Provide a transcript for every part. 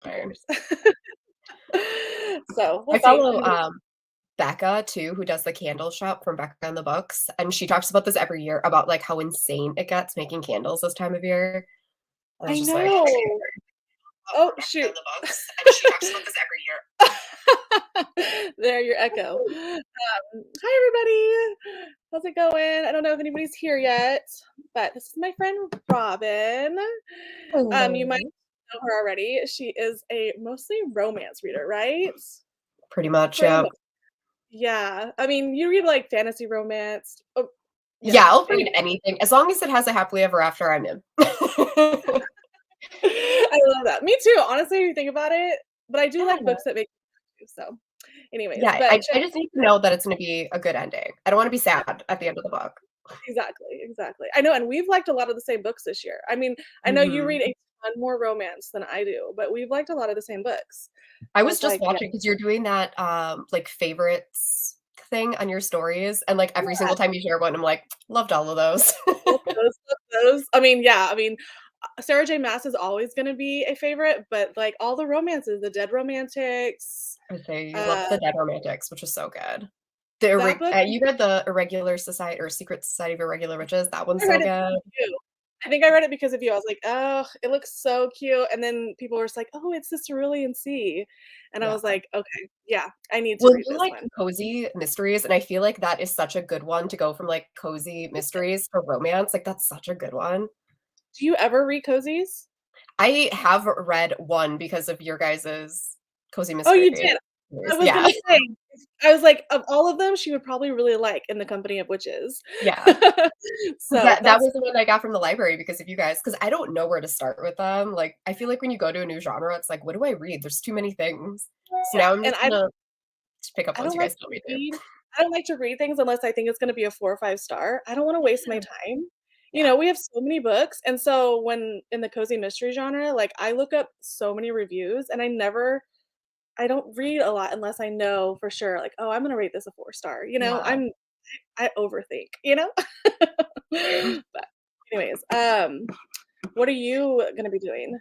Of Right. course. So, we'll I see. follow, Becca too, who does the candle shop from Becca and the Books, and she talks about this every year about, like, how insane it gets making candles this time of year. I was I just like, know. Oh, from Becca shoot. and the Books, and she talks about this every year. There, your echo. Hi, everybody. How's it going? I don't know if anybody's here yet, but this is my friend Robin. You might Hello. know her already. She is a mostly romance reader, right? Pretty much, For the yeah. most, yeah. I mean, you read like fantasy romance. Oh, Yeah, yeah. I'll read Anyway, anything as long as it has a happily ever after, I'm in. I love that. Me too. Honestly, if you think about it, but I do like Yeah. books that make you too. So, anyways, Yeah, but I just need to know that it's gonna be a good ending. I don't wanna be sad at the end of the book. exactly, exactly. I know, and we've liked a lot of the same books this year. I mean, I know you Mhm. read a ton more romance than I do, but we've liked a lot of the same books. I So I was was just like, yeah, watching because 'cause you're doing that, like, favorites thing on your stories, and, like, every single time you share one, I'm like, "Loved all of those." love those, love those. I mean, yeah, I mean, Sarah J. Maas is always gonna be a favorite, but like all the romances, the Dead Romantics, I say you loved uh, The Dead Romantics, which was so good. The that book, you read The Irregular Society or Secret Society of Irregular Witches? That one's I so read it good. because of you. I think I read it because of you. I was like, "Oh, it looks so cute," and then people were just like, "Oh, it's the Cerulean Sea," and I Yeah. was like, "Okay, yeah, I need to Well, read you this like one." cozy mysteries, and I feel like that is such a good one to go from, like, cozy mysteries to romance, like, that's such a good one. Do you ever read cozies? I have read one because of your guys's cozy Oh, mystery you did? I series. was Yeah, gonna say, I was like, of all of them, she would probably really like In the Company of Witches. yeah. 'Cause So, that that's was the one I got from the library because of you guys. Because I don't know where to start with them, like, I feel like when you go to a new genre, it's like, "What do I read?" There's too many things. So yeah, now I'm and just gonna pick up I ones don't you like guys tell to me to. read I don't like to read things unless I think it's gonna be a 4 or 5 star. I don't wanna waste my Yeah. time. You Yeah. know, we have so many books, and so when in the cozy mystery genre, like, I look up so many reviews, and I don't read a lot unless I know for sure, like, "Oh, I'm gonna rate this a 4 star," you know? Yeah, I overthink, you know? same. But anyways, what are you gonna be doing?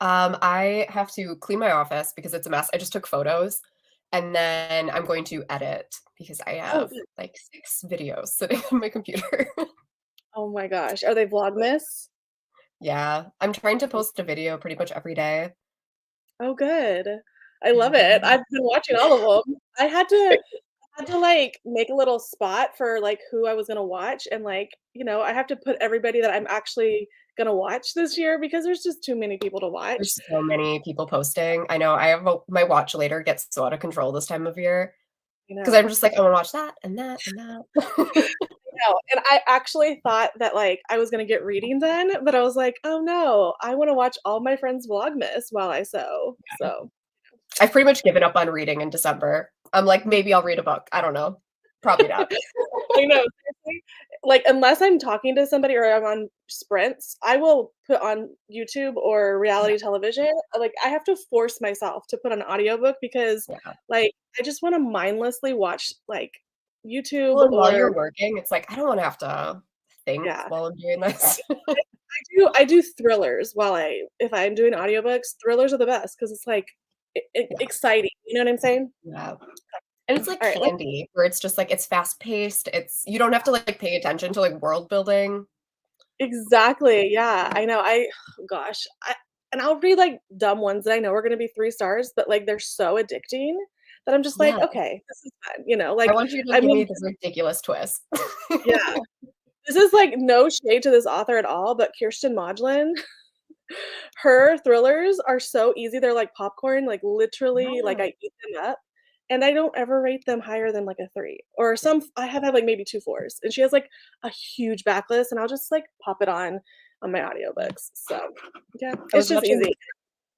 I have to clean my office because it's a mess. I just took photos, and then I'm going to edit because I Oh, have, good. like, 6 videos sitting on my computer. Oh my gosh, are they Vlogmas? Yeah, I'm trying to post a video pretty much every day. Oh, good. I love it. Mhm. I've been watching all of them. I had to, like, make a little spot for, like, who I was gonna watch, and, like, I have to put everybody that I'm actually gonna watch this year because there's just too many people to watch, There's so many people posting. I know I have my watch later gets so out of control this time of year you because 'cause I'm know? just like, "I wanna watch that and that and that." No, and I actually thought that, like, I was gonna get reading done, but I was like, "Oh, no, I wanna watch all my friends' Vlogmas while I sew." So, I've pretty much given up on reading in December. I'm like, "Maybe I'll read a book." I don't know. Probably not. I know, seriously. Like, unless I'm talking to somebody or I'm on sprints, I will put on YouTube or Yeah, reality television. Like, I have to force myself to put on audiobook because, yeah. like, I just wanna mindlessly watch, like, YouTube Well, and while or you're working, it's like, I don't wanna have to think yeah. while I'm doing this. I do thrillers while if I'm doing audiobooks, thrillers are the best because it's, like, Yeah, exciting, you know what I'm saying? yeah. And it's like Alright, let's candy, where it's just like it's fast paced, it's you don't have to, like, pay attention to, like, world building. exactly, yeah, I know, gosh, and I'll read, like, dumb ones that I know are gonna be 3 stars, but, like, they're so addicting that I'm just like, Yeah, "Okay, this is fun," I like, want you to I give me mean this ridiculous twist. yeah, this is, like, no shade to this author at all, but Kirsten Modglin, her thrillers are so easy, they're like popcorn, like, literally, like, Yeah. I eat them up, and I don't ever rate them higher than, like, a 3, or I have had, like, maybe 2 fours, and she has, like, a huge backlist, and I'll just, like, pop it on my audiobooks, so, yeah, I it's was just watching easy.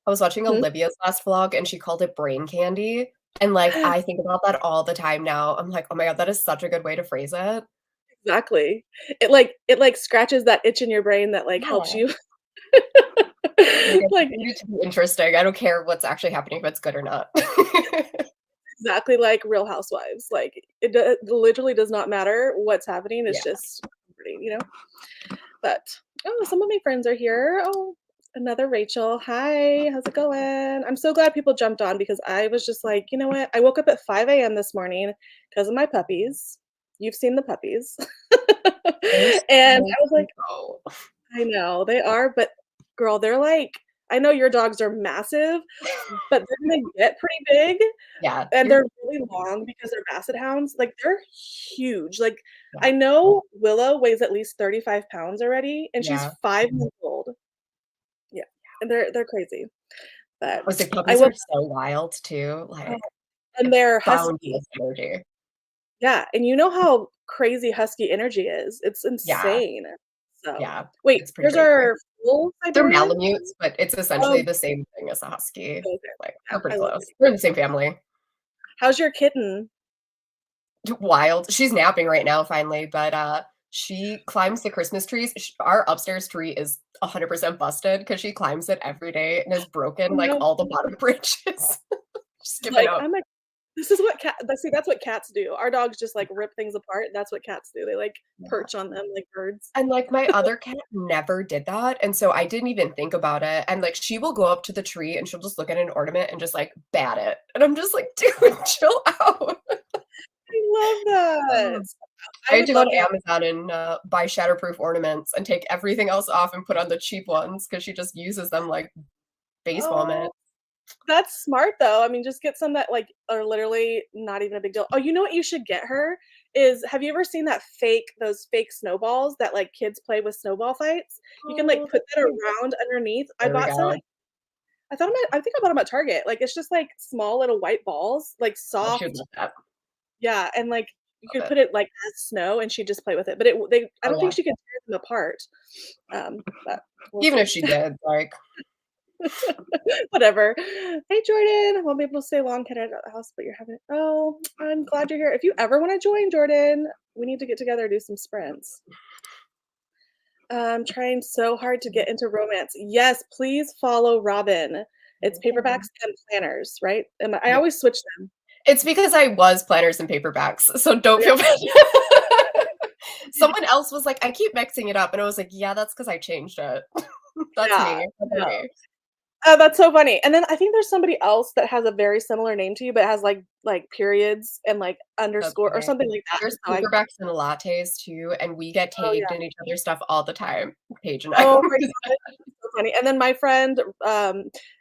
I was watching Mhm. Olivia's last vlog, and she called it brain candy, and, like, I think about that all the time now. I'm like, "Oh my god, that is such a good way to phrase it." Exactly. It, like, scratches that itch in your brain that, like, helps Yeah. you Like, I just like, need it to be interesting. I don't care what's actually happening, if it's good or not. exactly like Real Housewives, like, it literally does not matter what's happening, it's Yeah. just comforting, you know? But, oh, some of my friends are here. Oh, Another Rachel. Hi, how's it going? I'm so glad people jumped on because I was just like, you know what? I woke up at 5 a.m. this morning because of my puppies. You've seen the puppies. They're And so I was like, cute. I know they are, but girl, they're like, I know your dogs are massive, but they're gonna get pretty big Yeah, and you're they're really long because they're basset hounds. Like they're huge. Like yeah, I know Willow weighs at least 35 pounds already, and she's yeah. 5 months old. Yeah, and they're crazy, but I was like, I puppies are woke so wild too, up like, and they're husky. boundless energy. Yeah, and you know how crazy husky energy is. It's Yeah, insane. So, yeah, wait, it's pretty yours crazy. are full They're Siberian? Malamutes, but it's Oh, essentially the same thing as a husky. okay. Like, Yeah, they're pretty I love close. it. We're in the same family. How's your kitten? Wild. She's napping right now finally, but, she climbs the Christmas trees. Sh Our upstairs tree is 100% busted because she climbs it every day and has Oh, broken, like, no. all the bottom branches. Just She's giving like, up. "I'm like this is what cat see, that's what cats do. Our dogs just, like, rip things apart. That's what cats do. They, like, Yeah. perch on them like birds. And, like, my other cat never did that, and so I didn't even think about it, and, like, she will go up to the tree and she'll just look at an ornament and just, like, bat it, and I'm just like, "Dude, chill out." I love that. Ugh. I I had would to go love to to have Amazon and, buy shatterproof ornaments and take everything else off and put on the cheap ones because she just uses them like baseball oh, mitts. that's smart though. I mean, just get some that, like, are literally not even a big deal. Oh, you know what you should get her is have you ever seen that fake those fake snowballs that, like, kids play with snowball fights? You can, like, Oh, put that's that cute. around underneath. I There we bought some go. I thought 'em at I think I bought them at Target. Like, it's just, like, small little white balls, like, Oh, she would soft love that. yeah, and, like, you Love could it. put it, like, as snow, and she'd just play with it, but it w they I Oh, don't think yeah. she could tear them apart, but we'll Even see. if she did, like, Whatever. Hey, Jordan, won't be able to stay long, get out of the house, but you're having oh, I'm glad you're here. If you ever wanna join, Jordan, we need to get together, do some sprints. I'm trying so hard to get into romance. Yes, please follow Robin. It's okay. paperbacks and planners, right? I Yeah. always switch them. It's because I was planners and paperbacks, so don't Yeah. feel bad. Someone else was like, "I keep mixing it up," and I was like, "Yeah, that's because I changed it." That's Yeah, me. That's on no. me. Oh, that's so funny. And then I think there's somebody else that has a very similar name to you, but has, like, periods and, like, That's underscore or funny. something like that. There's So I paperbacks and lattes too, and we get oh, tagged yeah. in each other's stuff all the time, Paige and I. Oh my god, so funny. And then my friend,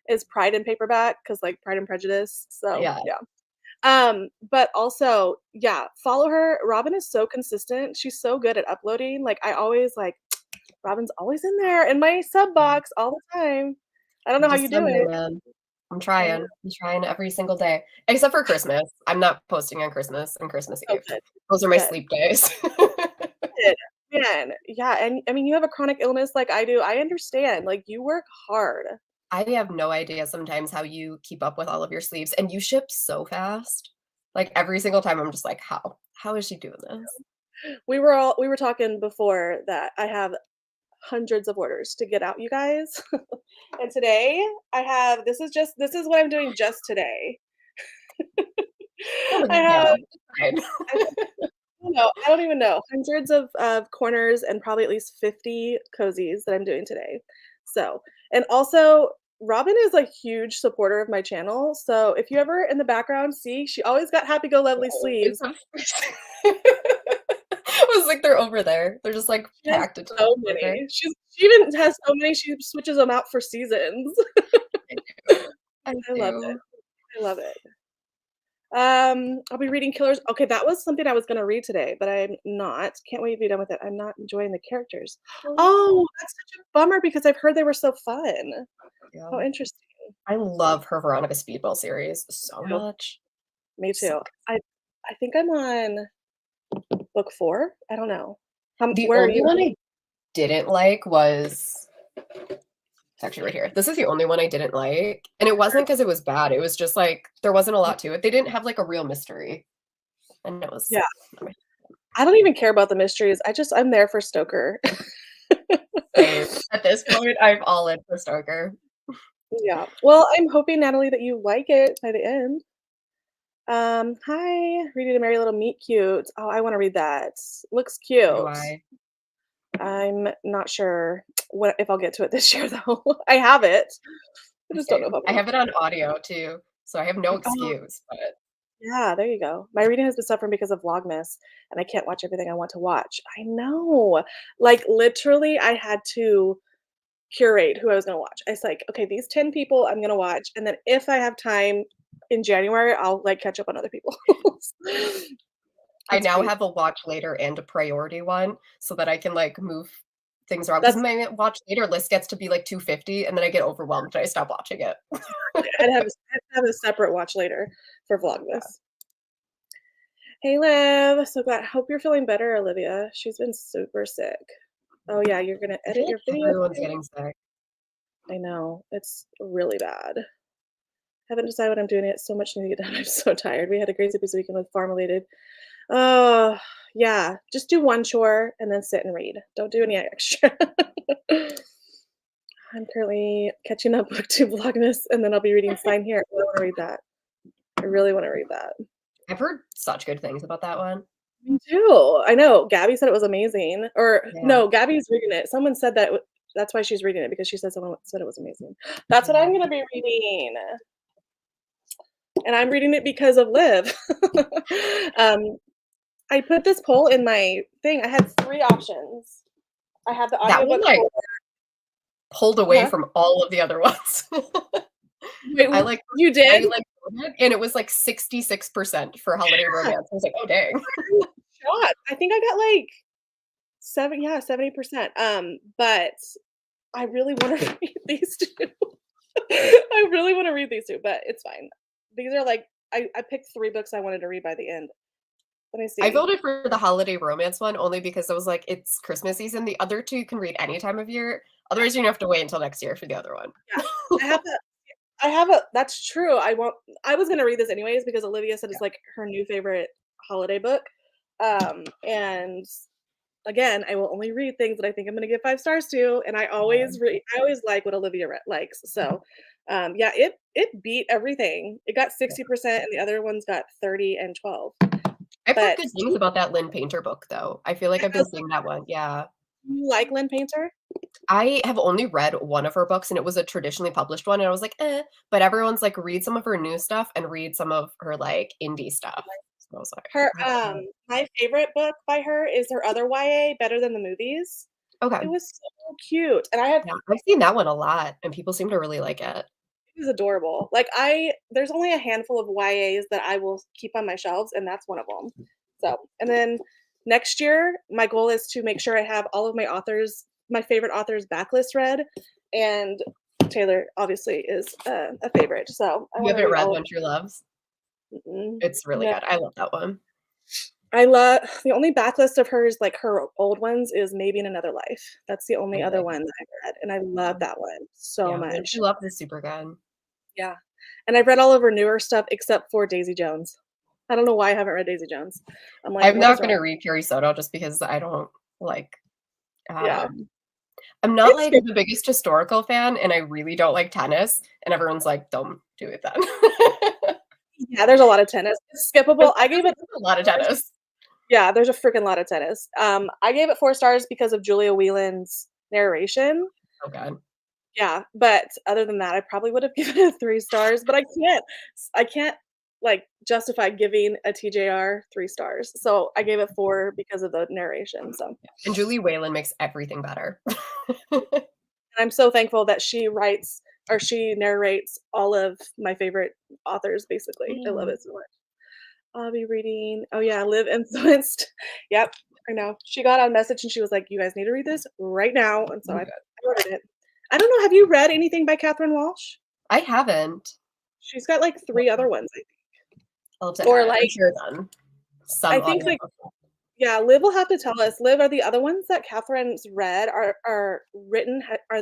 is Pride and Paperback because like, Pride and Prejudice, so, Yeah. yeah. But also, yeah, follow her. Robin is so consistent. She's so good at uploading. Like, I always like, Robin's always in there in my sub box all the time. I don't I'm know how just you do swimming, it. man. I'm I know. trying. I'm trying every single day, except for Christmas. I'm not posting on Christmas and Christmas Oh, Eve. good, Those are my good, sleep days. good. Man, yeah, and I mean, you have a chronic illness like I do. I understand. Like, you work hard. I have no idea sometimes how you keep up with all of your sleeves, and you ship so fast. Like, every single time, I'm just like, "How? How is she doing this?" We were talking before that I have hundreds of orders to get out, you guys. And today I have this is what I'm doing just today. Oh, I yeah, have it's fine. I don't know, I don't even know, hundreds of corners and probably at least 50 cozies that I'm doing today. So, and also Robin is a huge supporter of my channel. So if you ever in the background see, she always got happy go lovely Always sleeves. have I was like, "They're over there." They're just, like, She has packed into so over. many. She even has so many she switches them out for seasons. I do. I I love it. do. I love it. I'll be reading Killers okay, that was something I was gonna read today, but I'm not. Can't wait to be done with it. I'm not enjoying the characters. Oh, Oh, that's such a bummer because I've heard they were so fun. yeah. How interesting. I love her Veronica Speedball series so Too. much. Me So too. I think I'm on book 4? I don't know. the Where are only you? one I didn't like was it's actually right here. This is the only one I didn't like, and it wasn't because it was bad, it was just, like, there wasn't a lot to it. They didn't have, like, a real mystery, and it was Yeah. I don't even care about the mysteries. I'm there for Stoker. same. At this point, I'm all in for Stoker. Yeah. Well, I'm hoping, Natalie, that you like it by the end. Hi, reading a Merry Little Meet Cute. Oh, I wanna read that. Looks Do cute. I. I'm not sure what if I'll get to it this year though. I have it. I just don't know if Same. I'm I gonna have it on audio too, so I have no oh, excuse, but yeah, there you go. My reading has been suffering because of Vlogmas, and I can't watch everything I want to watch. I know. Like, literally, I had to curate who I was gonna watch. I was like, "Okay, these 10 people I'm gonna watch, and then if I have time in January, I'll, like, catch up on other people." I It's now crazy. have a watch later and a priority one so that I can, like, move things around because That's my watch later list gets to be, like, 250, and then I get overwhelmed and I stop watching it. I had to have a separate watch later for Yeah. Vlogmas. Hey, Liv. So glad hope you're feeling better, Olivia. She's been super sick. Oh, yeah, you're gonna I feel edit like your video everyone's too? getting sick. I know. It's really bad. Haven't decided what I'm doing yet. So much need to get done. I'm so tired. We had a crazy busy weekend with farm related. Oh, yeah. Just do one chore and then sit and read. Don't do any extra. I'm currently catching up book to Vlogmas, and then I'll be reading Sign Here. I want to read that. I really want to read that. I've heard such good things about that one. Me too. I know. Gabby said it was amazing. Or Yeah, no, Gabby's reading it. Someone said that that's why she's reading it because she said someone said it was amazing. That's what yeah. I'm gonna be reading. And I'm reading it because of Liv. um, I put this poll in my thing. I had 3 options. I had the That one, audiobook like, for pulled away huh? from all of the other ones. Wait, I, like you did? wrote it, and it was, like, 66% for holiday Yeah, romance. I was like, "Oh, dang." I'm shocked. I think I got, like, 70%. But I really wanna read these 2. I really wanna read these 2, but it's fine. These are, like I picked 3 books I wanted to read by the end. Let me I see. voted for the holiday romance one only because I was like, "It's Christmas season." The other 2 you can read any time of year. Otherwise, you're gonna have to wait until next year for the other one. Yeah. I have a I have a that's true. I was gonna read this anyways because Olivia said Yeah, it's, like, her new favorite holiday book. And again, I will only read things that I think I'm gonna give 5 stars to, and yeah. I always like what Olivia likes. So, yeah, it beat everything. It got 60% and the other ones got 30 and 12. I've heard But good things about that Lynn Painter book, though. I feel like I've been seeing that one. Yeah. you like Lynn Painter? I have only read one of her books, and it was a traditionally published one, and I was like, "Eh," but everyone's like, "Read some of her new stuff and read some of her, like, indie stuff." So I was like, Her "I don't know." my favorite book by her is her other YA, Better Than the Movies. It Okay. was so cute, and I had Yeah, I've seen that one a lot, and people seem to really like it. it was adorable. Like, there's only a handful of YAs that I will keep on my shelves, and that's one of them. So, and then next year, my goal is to make sure I have all of my favorite authors' backlist read, and Taylor obviously is, a favorite, so I You wanna haven't read read all of One True Loves? mm, It's really no. good. I love that one. I love the only backlist of hers, like, her old ones is Maybe in Another Life. That's the only other Okay. one that I've read, and I love that one so Yeah, One much. True Love is super good. Yeah, and I've read all of her newer stuff except for Daisy Jones. I don't know why I haven't read Daisy Jones. I'm like, I'm "What is not wrong?" gonna read Carrie Soto just because I don't like, Yeah. um I'm not, It's like, good. the biggest historical fan, and I really don't like tennis, and everyone's like, "Don't do it then." Yeah, there's a lot of tennis. It's There's skippable. I gave it a lot of 4 stars. tennis. Yeah, there's a freaking lot of tennis. I gave it 4 stars because of Julia Whelan's narration. So good. Yeah, but other than that, I probably would have given it 3 stars, but I can't, like, justify giving a TJR 3 stars, so I gave it 4 because of the narration, so And Julie Whalen makes everything better. and I'm so thankful that she narrates all of my favorite authors, basically. I love Yeah. it so much. I'll be reading oh, yeah, Live Influenced. Yep, I know. She got on message and she was like, "You guys need to read this right now," and so Oh, I good. ordered it. I don't know, have you read anything by Catherine Walsh? I haven't. She's got, like, 3 other ones, I think. I'll have to Or, add it. I'm like, sure done. I Some think, like audiobook. yeah, Liv will have to tell us. Liv, are the other ones that Catherine's read are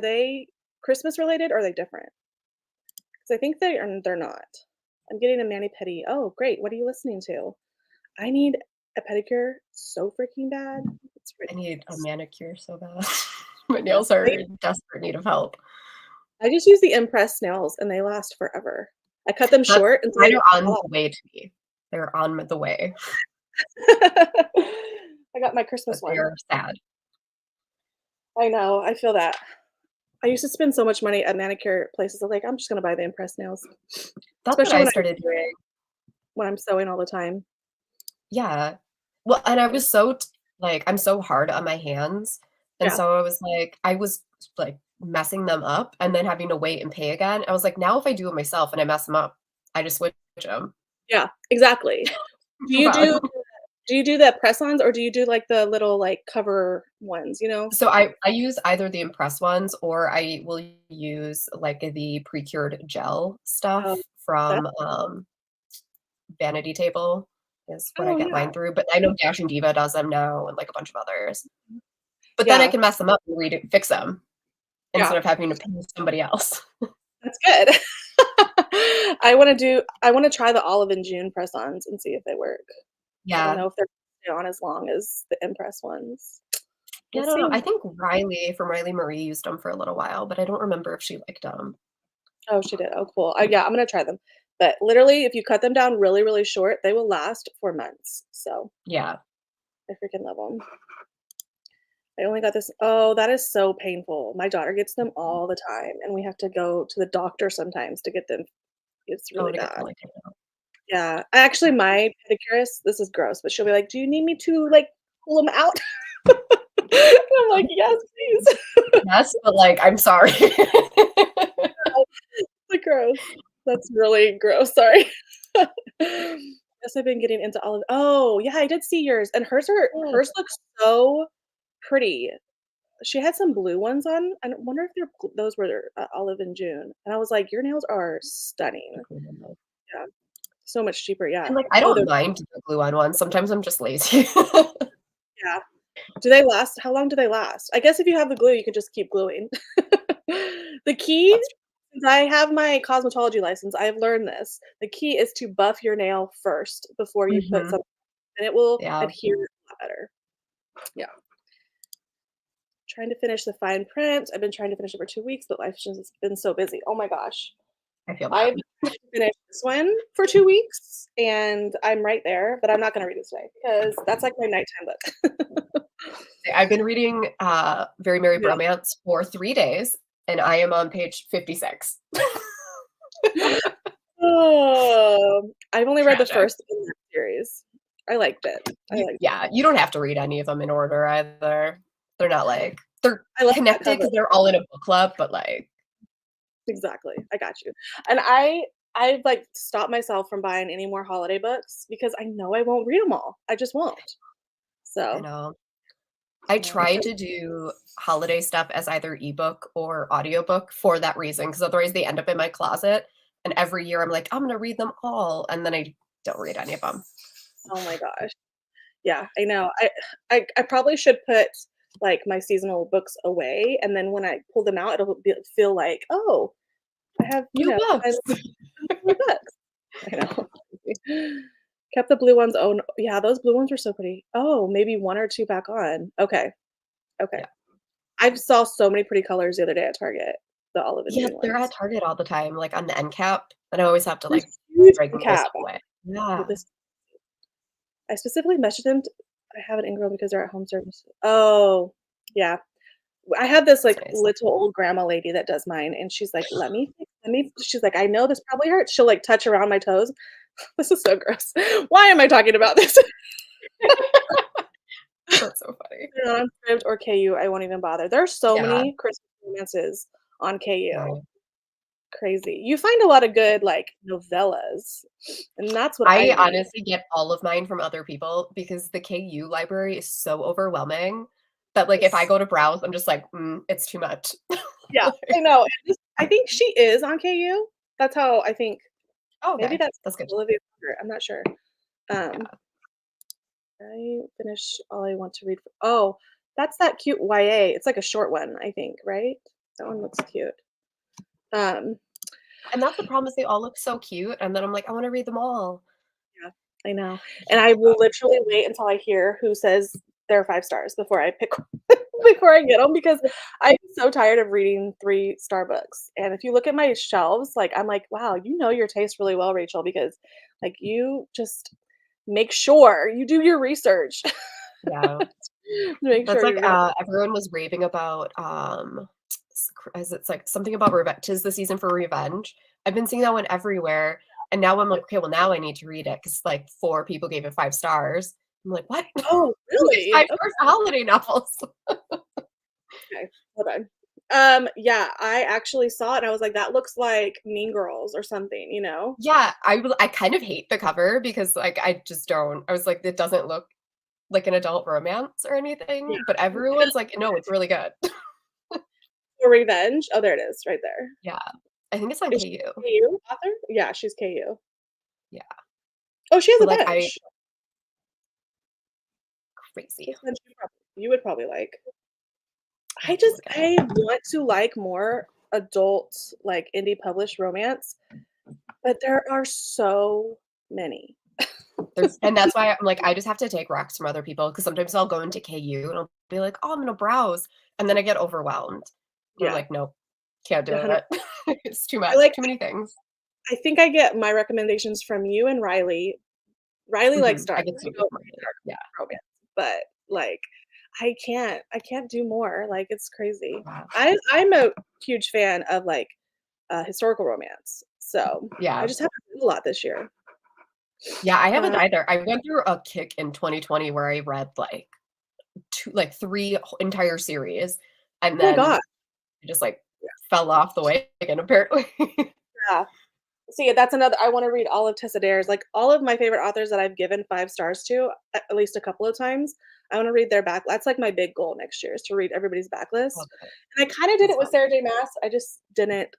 they Christmas related or are they different? 'Cause I think they're not. I'm getting a mani-pedi. Oh, great. What are you listening to? I need a pedicure so freaking bad. It's I need a ridiculous. manicure so bad. My Yeah. nails are in desperate need of help. I just use the Impress nails and they last forever. I cut them But short until mine they are on fall the way to me. They're on the way, off. I got my but Christmas they one. are sad. I know, I feel that. I used to spend so much money at manicure places. I'm like, "I'm just gonna buy the Impress nails," That's what especially I started doing. when I'm sewing all the time. Yeah. Well, and I Yeah. was so like, I'm so hard on my hands, and Yeah. so I was, like, messing them up and then having to wait and pay again. I was like, "Now if I do it myself and I mess them up, I just switch them. Yeah, exactly. Do Move you on." do do you do the press-ons or do you do, like, the little, like, cover ones, you know? So I use either the Impress ones or I will use, like, the pre-cured gel stuff Oh, that from, Vanity Table is what I oh, get yeah. mine through, but I know Dashing Diva does them now and, like, a bunch of others. But then I Yeah, can mess them up and redo fix them yeah, instead of having to pay somebody else. that's good. I wanna try the Olive and June press-ons and see if they work. I don't Yeah. know if they're stay on as long as the Impress ones. Yeah, We'll I don't know. see. I think Riley from Riley Marie used them for a little while, but I don't remember if she liked them. Oh, she did. Oh, cool. Yeah, I'm gonna try them. But literally, if you cut them down really, really short, they will last for months. So Yeah. I freaking love them. I only got this. Oh, that is so painful. My daughter gets them all the time, and we have to go to the doctor sometimes to get them. It's Oh, really to get bad. them, like, taken out. Yeah. Actually, my pedicurist, this is gross, but she'll be like, "Do you need me to like pull them out?" And I'm like, "Yes, please." Yes, but, like, I'm sorry. Like gross. That's really gross. Sorry. Yes, I've been getting into olive. Oh, yeah, I did see yours, and Yeah. hers looks so pretty. She had some blue ones on. I wonder if those were Olive in June. And I was like, your nails are stunning. Yeah, so much cheaper. Yeah. And, like, I Oh, don't mind the glue on ones. Sometimes I'm just lazy. yeah. Do they last? How long do they last? I guess if you have the glue, you can just keep gluing. The key, That's since I have my cosmetology license, I've learned this. The key is to buff your nail first before you put Mhm. some, and it will Yeah. adhere a lot better. Yeah. Trying to finish the fine print. I've been trying to finish it for 2 weeks, but life's just been so busy. Oh my gosh. I feel I've that. finished this one for 2 weeks, and I'm right there, but I'm not gonna read it today because that's like my nighttime book. I've been reading, Very Merry Yeah. Bromance for 3 days, and I am on page 56. Oh, I've only read the Tragic. first in that series. I liked it. I liked it. You don't have to read any of them in order either. They're not like they're I love that connected cover. because 'cause they're all in a book club, but, like, Exactly. I got you. And I've, like, stopped myself from buying any more holiday books because I know I won't read them all. I just won't. I So, know. I yeah, it's try a to do holiday stuff as either ebook or audiobook for that reason, because otherwise they end up in my closet, and every year I'm like, "I'm gonna read them all," and then I don't read any of them. oh my gosh. Yeah, I know. I probably should put, like, my seasonal books away, and then when I pull them out, feel like, "Oh, I have, New I books. more books." I know. Kept the blue ones oh, yeah, those blue ones were so pretty. Oh, maybe 1 or 2 back on. Okay, okay. Yeah. I saw so many pretty colors the other day at Target, the olive and Yeah, June they're at ones. Target all the time, like, on the end cap, and I always have to, They're like, huge drag in most cap. of it away. Oh, Yeah. this I specifically messaged them I have an in-girl because they're at home service. Oh, yeah. I have this, That's like, nice. little old grandma lady that does mine, and she's like, let me" she's like, "I know this probably hurts." She'll, like, touch around my toes. This is so gross. Why am I talking about this? That's so funny. They're not on Scribd or KU, I won't even bother. There are so Yeah. many Christmas romances on KU. No. Crazy. You find a lot of good, like, novellas, and that's what I I read. honestly get all of mine from other people because the KU library is so overwhelming that, like, if I Yes. go to browse, I'm just like, "Mm, it's too much." Yeah, I Like, know, and this I think she is on KU. That's how I think "Oh, maybe okay. that's That's good." Olivia Potter, I'm not sure. Um, Yeah. I finished All I Want to Read oh, that's that cute YA. It's like a short one, I think, right? That one looks cute. Um, And that's the problem is they all look so cute, and then I'm like, "I wanna read them all." yeah, I know, I and can't I keep will up. literally wait until I hear who says they're 5 stars before I pick before I get them because I'm so tired of reading 3-star books, and if you look at my shelves, like, I'm like, "Wow, you know your taste really well, Rachel," because, like, you just make sure you do your research. Yeah. Make That's sure like, you're gonna everyone was raving about, as it's like something about revenge. 'Tis the season for revenge. I've been seeing that one everywhere, and now I'm like, "Okay, well, now I need to read it because like 4 people gave it 5 stars." I'm like, "What? Oh, Who gives really? 5 stars to holiday novels?" Okay, hold on. Yeah, I actually saw it and I was like, that looks like Mean Girls or something, you know? Yeah, I kind of hate the cover because, like, I just don't I was like, "It doesn't look like an adult romance or Yeah. anything," but everyone's like, "No, it's really good." For Revenge. Oh, there it is, right there. Yeah. I think it's on Is she KU. KU author? Yeah, she's KU. Yeah. Oh, she has But, a like, I bunch. crazy. Which one you would probably like. I'll have to look at it. I want to like more adult, like, indie published romance, but there are so many. And that's why I'm like, I just have to take recs from other people because sometimes I'll go into KU and I'll be like, "Oh, I'm gonna browse," and then I get overwhelmed. And I'm Yeah, like, "Nope, can't do 100. it. It's too I much, like too many things." I think I get my recommendations from you and Riley. Riley likes Mhm. I dark. get We some both like information. dark Yeah. romance, but, like, I can't do more, like, it's crazy. Wow. I'm a huge fan of, like, historical romance, so I Yeah. just haven't read a lot this year. Yeah, I haven't Uh, either. I went through a kick in 2020 where I read, like, 3 entire series, and oh my then god, it just, like, fell off the wagon apparently. yeah. See, that's another I wanna read all of Tessa Dare's, like, all of my favorite authors that I've given 5 stars to, at least a couple of times, I wanna read their back that's, like, my big goal next year is to read everybody's backlist, Love it. and I kinda did That's it with fun. Sarah J. Maas, I just didn't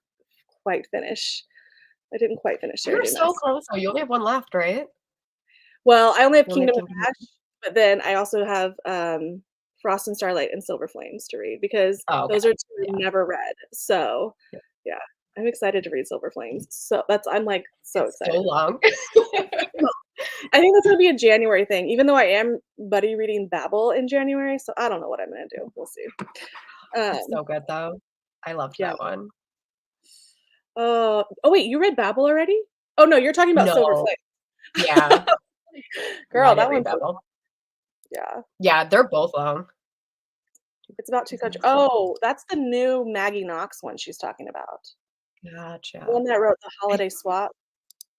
quite finish. I didn't quite finish Sarah You're J. so Maas. close though, you only have 1 left, right? Well, I only have You only have Kingdom of Kingdom Ash, but then I also have, Frost and Starlight and Silver Flames to read because Oh, okay. those are 2 I've Yeah. never read. So, Yeah. yeah, I'm excited to read Silver Flames. So I'm, like, so It's so excited. long. Well, I think that's gonna be a January thing, even though I am buddy reading Babel in January, so I don't know what I'm gonna do. We'll see. It's Um, so good though. I loved yeah. that one. Oh, wait, you read Babel already? Oh, no, you're talking about Silver No. Flame. Yeah. No, I Girl, didn't that read one's so Babel. yeah. Yeah, they're both long. It's about 2 countries. Oh, that's the new Maggie Knox one she's talking about. The Gotcha. one that wrote The I Holiday Swap.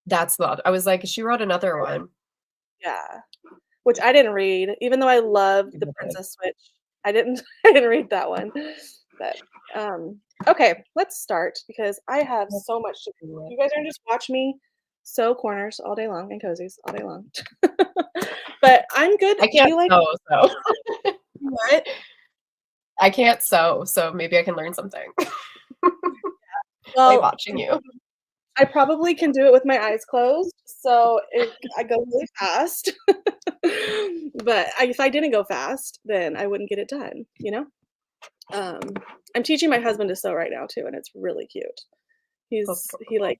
that's the I was like, she wrote another one. Yeah, which I didn't read, even though I love The Princess Switch. I didn't I didn't read that one. But, okay, let's start because I have Let's so much to do it. you guys are gonna just watch me sew corners all day long and cozies all day long. But I'm good. I Do can't you like sew, so what? I can't sew, so maybe I can learn something by Well, watching you. I probably can do it with my eyes closed, so I go really fast. But if I didn't go fast, then I wouldn't get it done, you know? Um, I'm teaching my husband to sew right now too, and it's really cute. That's Like, adorable.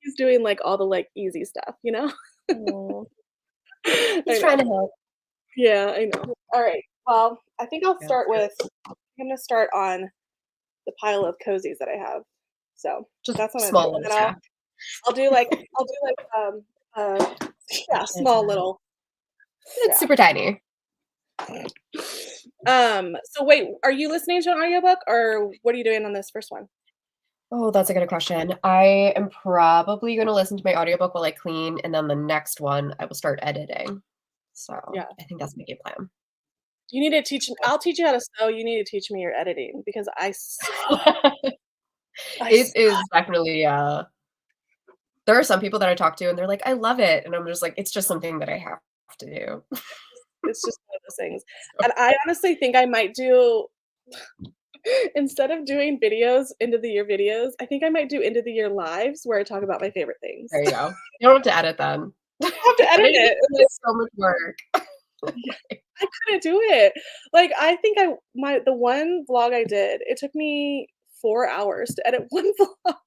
he's doing, like, all the, like, easy stuff, you know? Aw. He's I trying know. to help. Yeah, I know. Alright, well, I think I'll Yeah, start good. with I'm gonna start on the pile of cozies that I have. So, Just that's what I'm gonna do, small and little then snack. I'll do, like, yeah, small It's little it's yeah. super tiny. So wait, are you listening to an audiobook or what are you doing on this first one? Oh, that's a good question. I am probably gonna listen to my audiobook while I clean, and then the next one, I will start editing. So, Yeah. I think that's my game plan. You need to teach me I'll teach you how to sew, you need to teach me your editing because I It suck. is definitely, there are some people that I talk to and they're like, "I love it," and I'm just like, "It's just something that I have to do." It's just one of those things. So And I honestly think I might do instead of doing videos, end of the year videos, I think I might do end of the year lives where I talk about my favorite things. there you go. You don't have to edit then. I have to But edit it it, and, like is so much work. yeah, I couldn't do it. Like, I think the one vlog I did, it took me 4 hours to edit one vlog. I was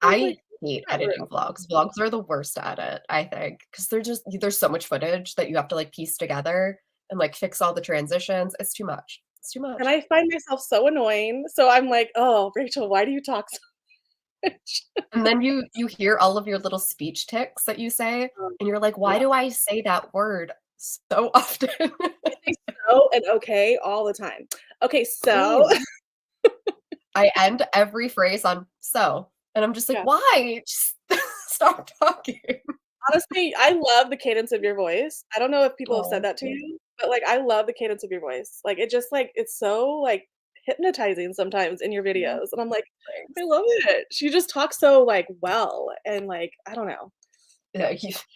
I like, hate "Not real." editing vlogs. Vlogs are the worst to edit, I think, because 'cause they're just there's so much footage that you have to, like, piece together and, like, fix all the transitions. It's too much. It's too And much. I find myself so annoying, so I'm like, "Oh, Rachel, why do you talk so much?" And then you hear all of your little speech tics that you say, Um, and you're like, "Why yeah, do I say that word so often?" they so and okay all the time. Okay, so Same. I end every phrase on "so," and I'm just like, yeah. "Why? Just stop talking." Honestly, I love the cadence of your voice. I don't know if people have said Oh, that to you, but, like, I love the cadence of your voice. Like, it just, like it's so, like, hypnotizing sometimes in your yeah, videos, and I'm like, thanks. I love it. She just talks so, like, well, and, like, I don't know. Yeah,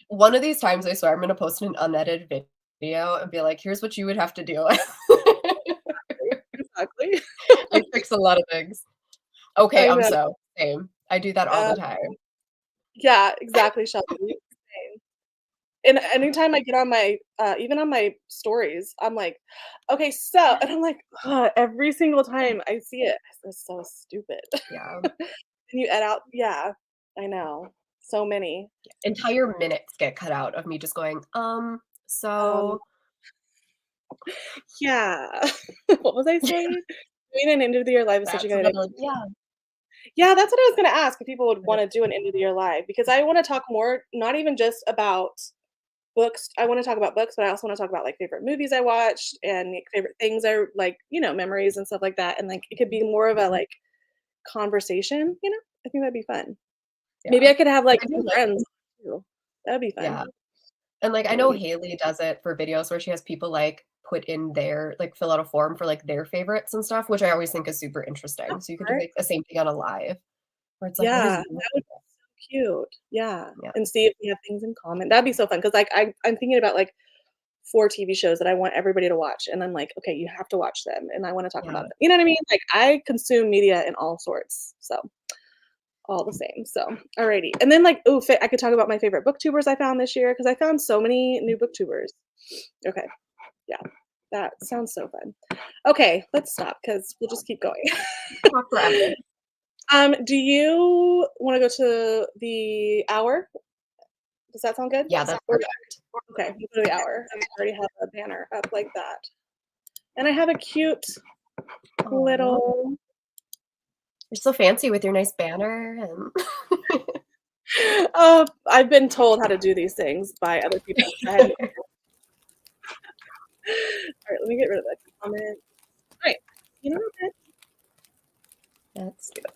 one of these times, I swear I'm gonna post an unedited video and be like, "Here's what you would have to do." Exactly. I fix a lot of things. Okay, I know. same. I do that all the Um, time. yeah, exactly, Shelby. Same. And anytime I get on my, even on my stories, I'm like, "Okay, so," and I'm like, "Ugh," every single time I see it. It's so stupid. Yeah. And you add out yeah, I know. So many. Entire minutes get cut out of me just going, Um, so" yeah. What was I saying? Doing an end of the year live is such a that's good idea. another yeah. Yeah, that's what I was gonna ask if people would wanna do an end of the year live, because I wanna talk more, not even just about books. I wanna talk about books, but I also wanna talk about, like, favorite movies I watched and, like, favorite things I like, memories and stuff like that, and, like, it could be more of a, like, conversation, you know? I think that'd be fun. Yeah. Maybe I could have, like, I do some like friends too. That'd be fun. yeah. And, like, I That would know be Haley does it for videos where she has people, like, put in their like, fill out a form for, like, their favorites and stuff, which I always think is super interesting. So you could do, smart. like, the same thing on a live where it's like, "What is Yeah, your" that would be so cute. Yeah, Yeah, and see if we have things in common. That'd be so fun because, like, I'm thinking about, like, 4 TV shows that I want everybody to watch, and I'm like, "Okay, you have to watch them, and I wanna talk yeah. about them." You know what I mean? Like, I consume media in all sorts, so all the same, so, alrighty. And then, like, ooh, I could talk about my favorite booktubers I found this year because I found so many new booktubers. Okay, yeah, that sounds so fun. Okay, let's stop because 'cause we'll just keep going. Talk forever. Do you wanna go to the hour? Does that sound good? Yeah, that's Or perfect. okay, we'll go to the hour. I already have a banner up like that. And I have a cute Aw, little you're so fancy with your nice banner and I've been told how to do these things by other people. I had alright, let me get rid of that comment. Alright, you know what? That's good.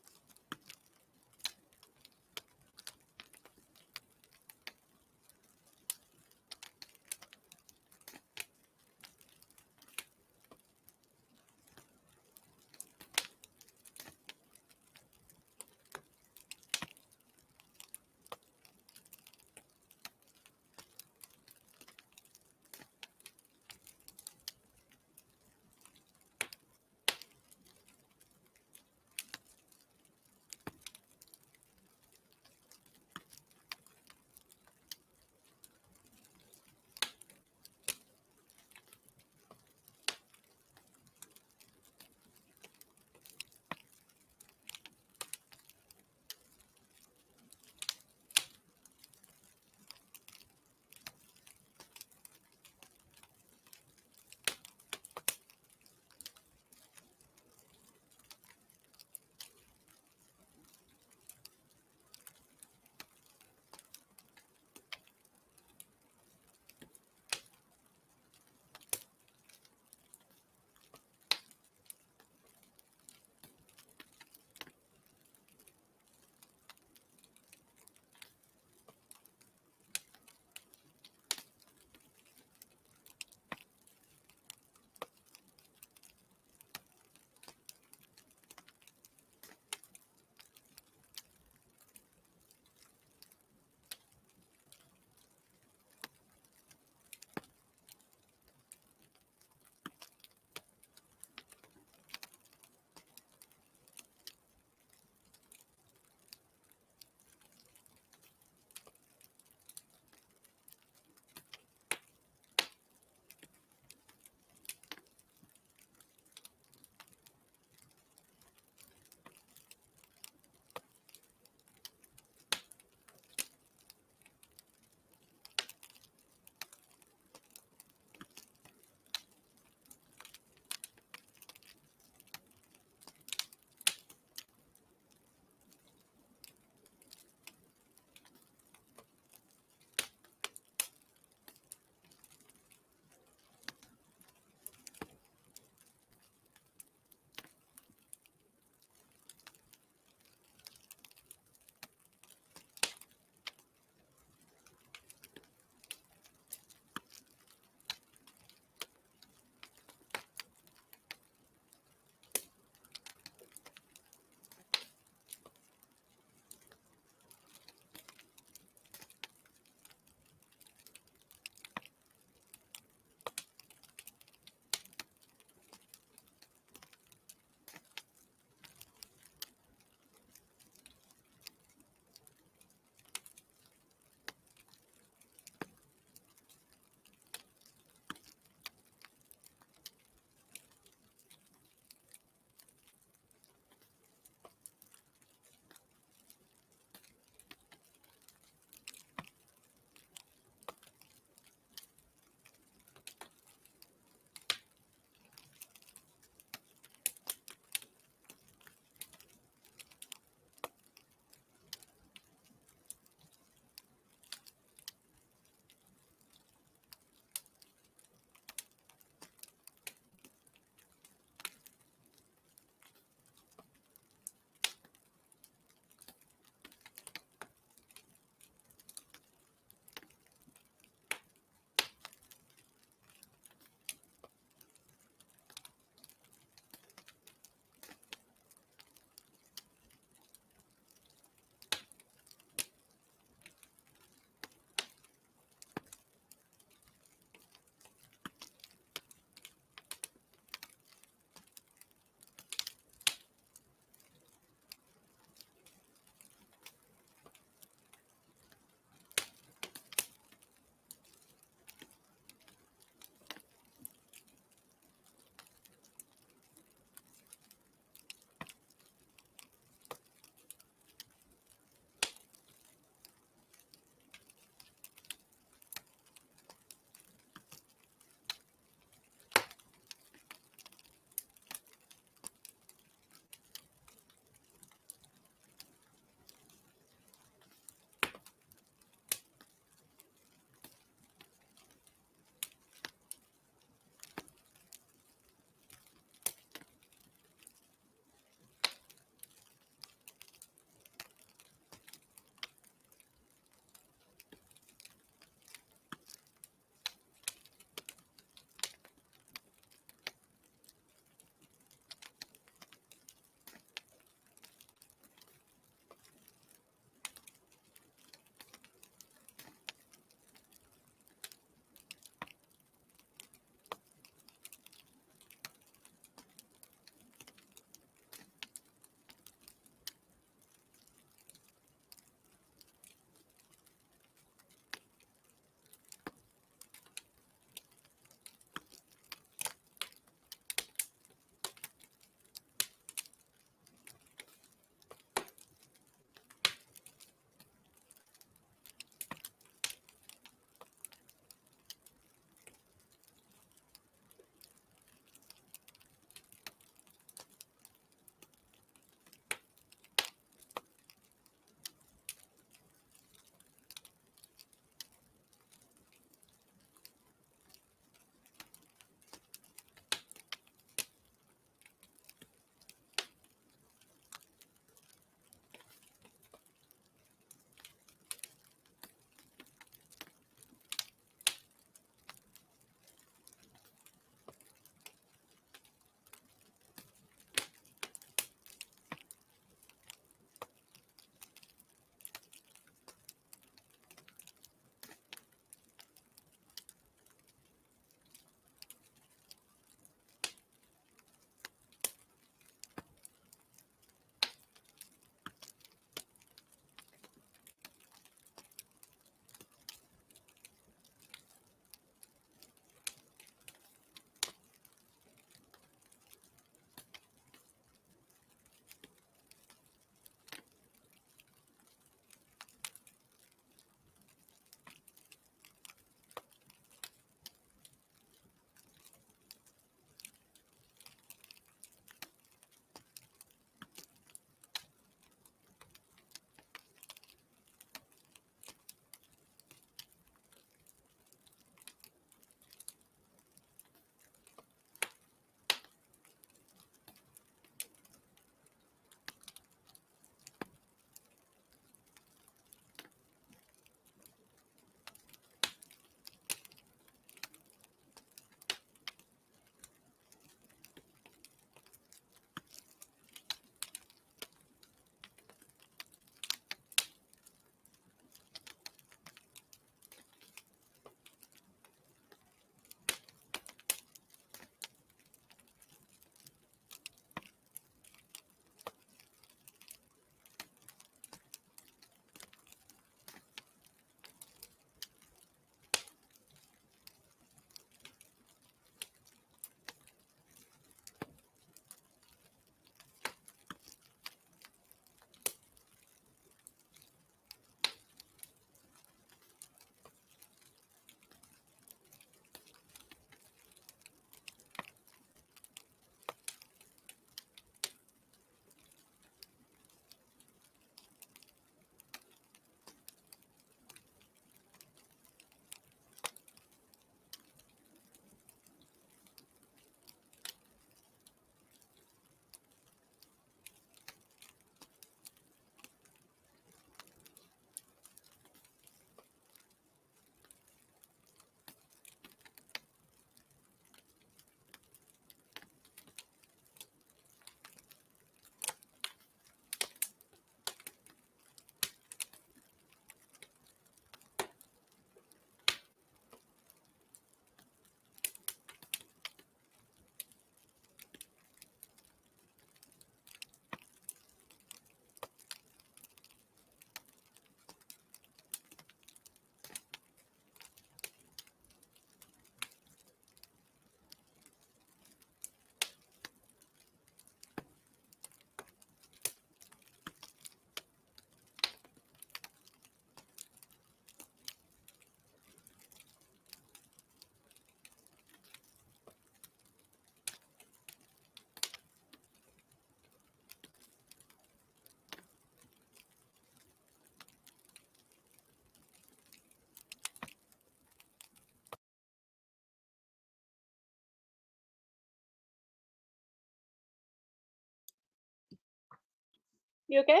You okay?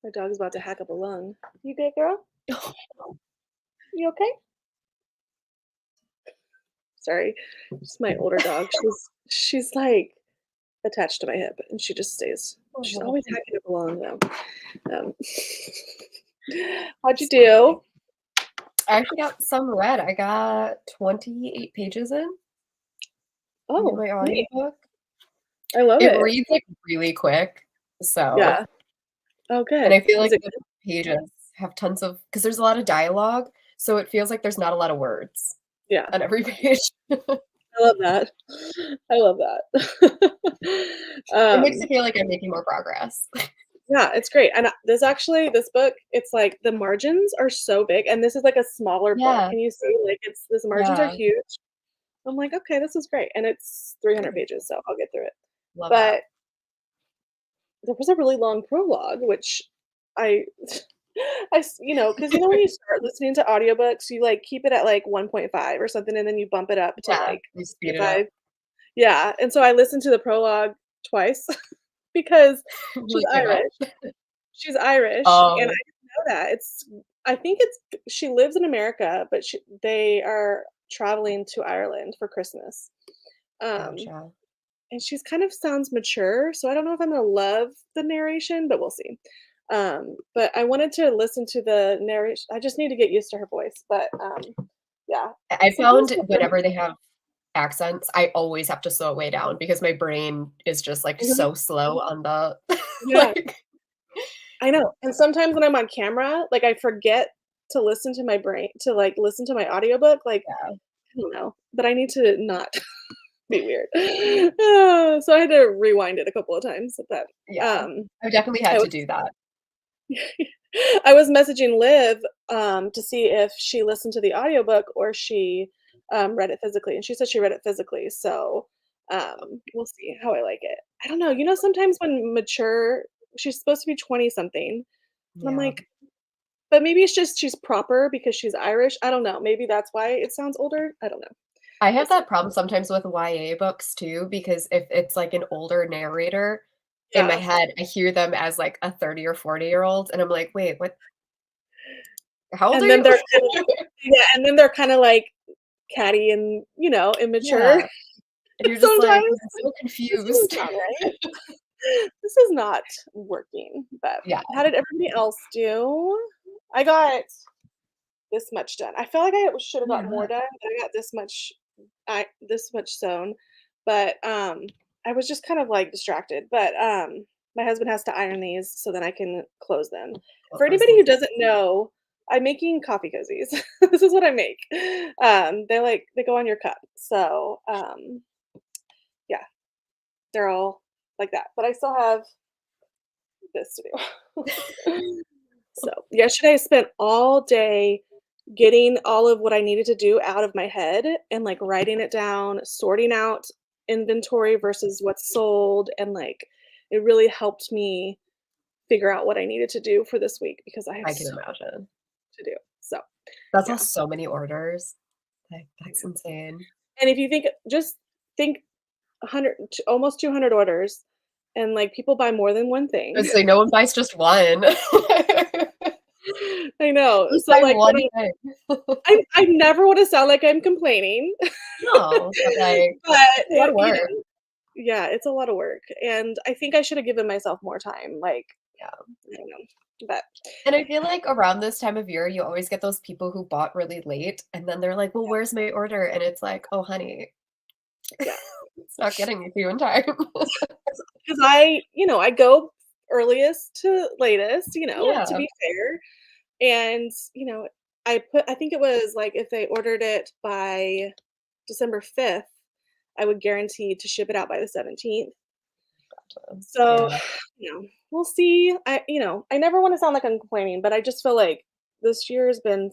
My dog's about to hack up a lung. You good, girl? You okay? Sorry. It's my older dog. She's like attached to my hip and she just stays. She's Oh, always hacking up a lung though. Um, how'd you do? I actually got some read. I got 28 pages in Oh, my neat. audiobook. I love It it. reads, like, really quick, so Yeah. Oh, and I good. feel Is like it the good? pages have tons of because there's a lot of dialogue, so it feels like there's not a lot of words Yeah. on every page. I love that. I love that. It makes um, me feel like I'm making more progress. yeah, it's great. And this book, it's like the margins are so big, and this is like a smaller book. Yeah, Can you see? Like it's this margins are yeah. huge. I'm like, okay, this is great, and it's 300 Good. pages, so I'll get through it. Love that. But there was a really long prologue, which I, because when you start listening to audiobooks, you like keep it at like 1.5 or something, and then you bump it up to Yeah, like you speed it up. 5. Yeah, and so I listened to the prologue twice because she's Really give up. Irish. She's Irish, and I Oh, didn't know that. I think she lives in America, but they are traveling to Ireland for Christmas. Um, gotcha. and she's kind of sounds mature, so I don't know if I'm gonna love the narration, but we'll see. But I wanted to listen to the narration. I just need to get used to her voice, but yeah. I Sometimes found whenever they have accents, I always have to slow it way down because my brain is just, like, Mhm. so slow on the Yeah, like I know. And sometimes when I'm on camera, like I forget to listen to my brain to like listen to my audiobook. Like, yeah, I don't know, but I need to not be weird. So I had to rewind it a couple of times. But yeah. um, I've definitely had I to was do that. I was messaging Liv to see if she listened to the audiobook or she read it physically, and she said she read it physically. So we'll see how I like it. I don't know. Sometimes when mature, she's supposed to be 20 something, and I'm Yeah. like, but maybe it's just she's proper because she's Irish. I don't know. Maybe that's why it sounds older. I don't know. I We'll have see. that problem sometimes with YA books too, because if it's, like, an older narrator, in my Yeah. head, I hear them as, like, a 30 or 40-year-old, and I'm like, "Wait, what how old are And then you?" they're kind of yeah, and then they're kinda like catty and, immature Yeah, and you're just like, sometimes. "I'm so This is confused." not right. This is not working. But Yeah, how did everybody else do? I got this much done. I feel like I should have got more yeah. done, but I got this much sewn. But I was just kind of like distracted. But my husband has to iron these so then I can close them. What For was anybody the who doesn't know, I'm making coffee cozies. This is what I make. They go on your cup. So yeah, they're all like that. But I still have this to do. So, yesterday I spent all day getting all of what I needed to do out of my head and, like, writing it down, sorting out inventory versus what's sold, and, like, it really helped me figure out what I needed to do for this week because I have I can so imagine. much to do. So, That's yeah, also so many orders. Like, I that's know. insane. And if you just think 100 almost 200 orders, and, like, people buy more than one I thing. was like, no one buys just one. I know. Just So, buy like, when one thing. I never wanna sound like I'm complaining, No, but, like, but it's a lot of work. yeah, it's a lot of work, and I think I should have given myself more time, like, Yeah. I don't know, but And I feel like around this time of year, you always get those people who bought really late, and then they're like, "Well, where's my order?" And it's like, "Oh, honey, yeah, it's not getting to you in time." 'cause I go earliest to latest, to Yeah. be fair, and, I think it was, like, if they ordered it by December 5th, I would guarantee to ship it out by the 17th. So, Yeah. we'll see. I never wanna sound like I'm complaining, but I just feel like this year has been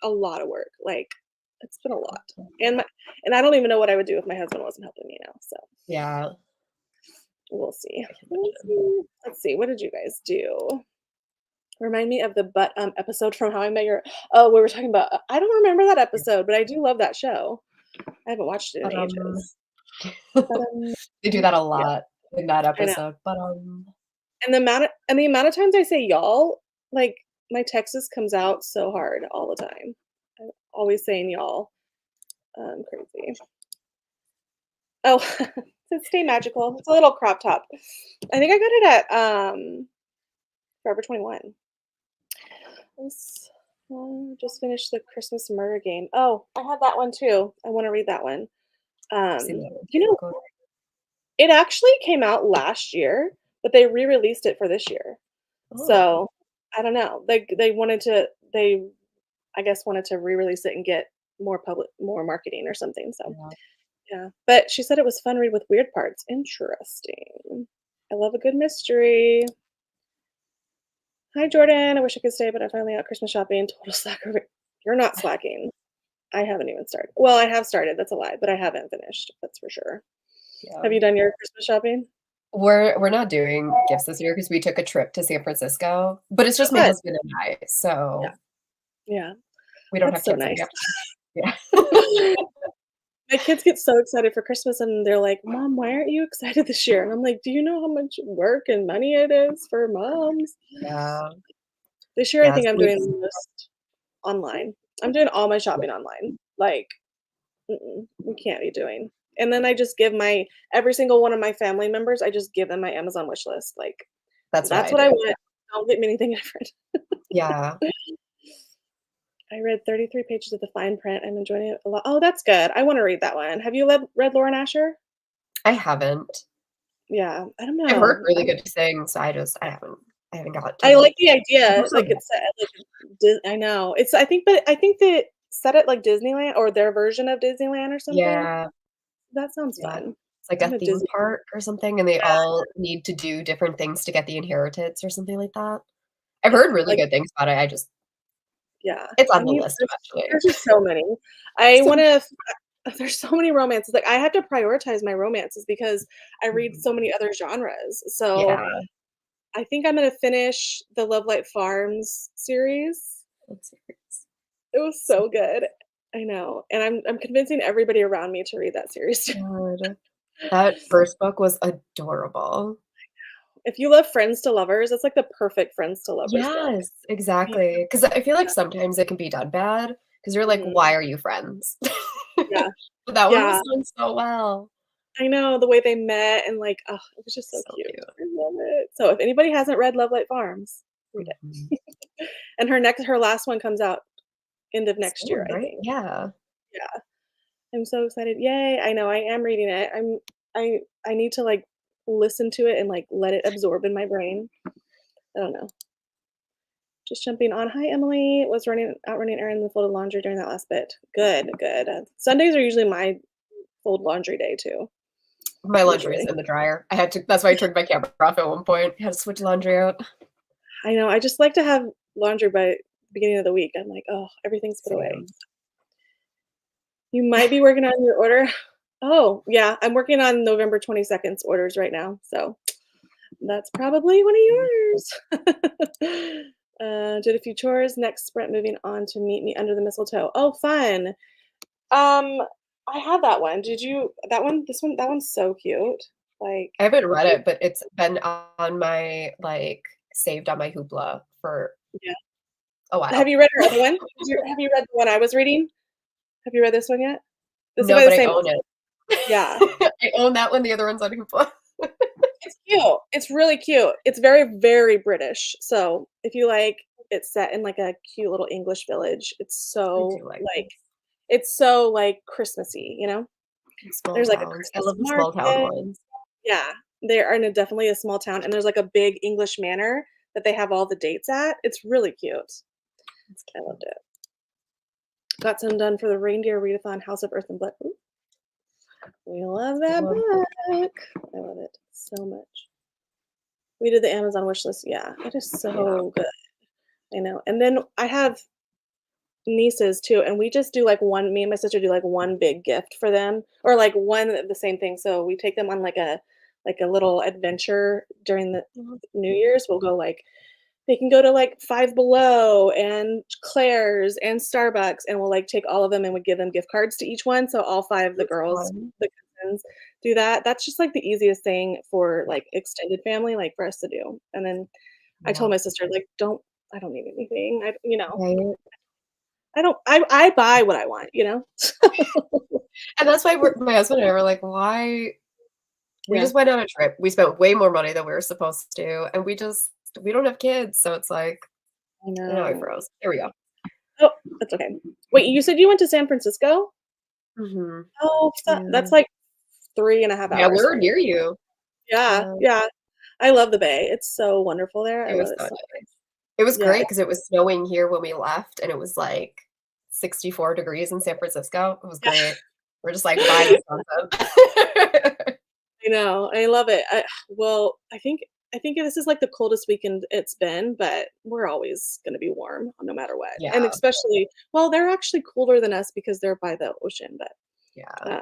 a lot of work, like, it's been a lot, and I don't even know what I would do if my husband wasn't helping me now, so Yeah, we'll see. I can We'll imagine. see. Let's see, what did you guys do? Remind me of the episode from How I Met Your we were talking about I don't remember that episode, but I do love that show. I haven't watched it in But, ages. But, they do that a yeah. lot. in that I know. episode, but, And the amount of times I say "y'all," like, my Texas comes out so hard all the time. I'm always saying "y'all." Crazy. Oh, says "Stay magical." It's a little crop top. I think I got it at, Forever 21. Let's, just finished the Christmas Murder Game. Oh, I have that one too. I wanna read that one. see that one You too, know, go it actually came out last year, but they re-released it for this year. oh, So, I don't know. They wanted to they, I guess, wanted to re-release it and get more marketing or something, so, yeah. yeah. But she said it was fun read with weird parts. Interesting. I love a good mystery. Hi, Jordan. I wish I could stay, but I'm finally out Christmas shopping. Total slacker. You're not slacking. I haven't even started. Well, I have started. That's a lie, but I haven't finished. That's for sure. Yeah. Have you done your Christmas shopping? We're not doing gifts this year because we took a trip to San Francisco, but it's Oh, just my good. husband and I, Yeah. so Yeah. we don't have That's so kids that we nice. have to yeah. My kids get so excited for Christmas and they're like, "Mom, why aren't you excited this year?" And I'm like, "Do you know how much work and money it is for moms?" Yeah. This year, I Yeah, think so I'm doing it's the most online. I'm doing all my shopping online. Like, we can't be doing. And then I just give my every single one of my family members, I just give them my Amazon wish list. Like, that's what that's I what I do. want. Don't get me anything different. Yeah, I read 33 pages of the fine print. I'm enjoying it a lot. Oh, that's good. I want to read that one. Have you read Lauren Asher? I haven't. Yeah, I don't I've heard know. really good things, I haven't got I to like the idea, most of like, them. it's set at, like, I know. It's I think that set at, like, Disneyland or their version of Disneyland or something. Yeah, That sounds yeah. fun. It's like a I'm a theme Disney. park or something, and they all need to do different things to get the inheritance or something like that. I've Yeah, heard really like, good things about it, I just yeah. it's I on the mean, list there's eventually. just so many. I So wanna there's so many romances, like, I have to prioritize my romances because I read mhm. so many other genres, so Yeah, I think I'm gonna finish the Love Light Farms series. let's see. It was So so good. I know, and I'm convincing everybody around me to read that series too. good. That first book was adorable. If you love Friends to Lovers, it's like the perfect Friends to Lovers book. Yes, Yeah, exactly. Because I feel like yeah, sometimes it can be done bad. Because 'cause you're like, mhm, "Why are you friends?" yeah, But that one yeah. was done so well. I know the way they met and like, oh, it was just so So cute. cute. I love it. So if anybody hasn't read Love Light Farms, read Mhm. it. And her last one comes out end of next year, Soon, I right? think. Yeah. Yeah. I'm so excited. Yay. I know I am reading it. I need to like listen to it and like let it absorb in my brain. I don't know. Just jumping on. Hi, Emily. Was running errands and folded laundry during that last bit. Good, good. Sundays are usually my fold laundry day too. My laundry is Usually. in the dryer. I had to that's why I turned my camera off at one point. I had to switch laundry out. I know. I just like to have laundry by beginning of the week. I'm like, oh, everything's put away. Same. You might be working on your order. Oh, yeah. I'm working on November 22nd's orders right now. So that's probably one of yours. Did a few chores. Next sprint, moving on to meet me under the mistletoe. Oh, fun. I have that one. Did you that one? This one, that one's so cute. Like, I haven't read it, but it's been on my, like, saved on my Hoopla for yeah. a Have while. you read her other one? Have you read the one I was reading? Have you read this one yet? This is No, by the but I same own author. it. Yeah. I own that one, the other one's on Hoopla. It's cute. It's really cute. It's very, very British. So if you like it's set in like a cute little English village. I do like this. It's so like Christmassy, you know? Small There's like a towns. I Christmas love the small town market. ones. Yeah. They are in definitely a small town and there's like a big English manor that they have all the dates at. It's really cute. That's I cute. loved it. Got some done for the reindeer readathon House of Earth and Blood. Ooh, we love Good that one. book. I love it so much. We did the Amazon wish list. Yeah, it is Yeah. so good. I know. And then I have nieces too, and we just do like one me and my sister do like one big gift for them or like one the same thing. So we take them on like a little adventure during the Mhm. New Year's. We'll go like they can go to like Five Below and Claire's and Starbucks and we'll like take all of them and we give them gift cards to each one. So all five of the That's girls, fun. the kids cousins do that. That's just, like, the easiest thing for, like, extended family, like, for us to do, and then I Yeah. told my sister, like, "Don't I don't need anything." Right? I don't I buy what I want, you know? And that's why my husband and I were like, "Why?" We Yeah, just went on a trip. We spent way more money than we were supposed to, and we don't have kids, so it's like, I now I know. froze. There we go. Oh, that's okay. Wait, you said you went to San Francisco? Mhm. Oh, Yeah. that's, like, 3.5 Yeah, hours we're from me. near you. Yeah, Yeah. yeah. I love the Bay. It's so wonderful there. I It love was it so so nice. much. It was Yeah. great because it was snowing here when we left, and it was, like, 64 degrees in San Francisco. It was great. We're just, like, by the sunset. I know, I love it. Well, I think this is, like, the coldest weekend it's been, but we're always gonna be warm no matter what, and Yeah, especially well, they're actually cooler than us because they're by the ocean, but, yeah,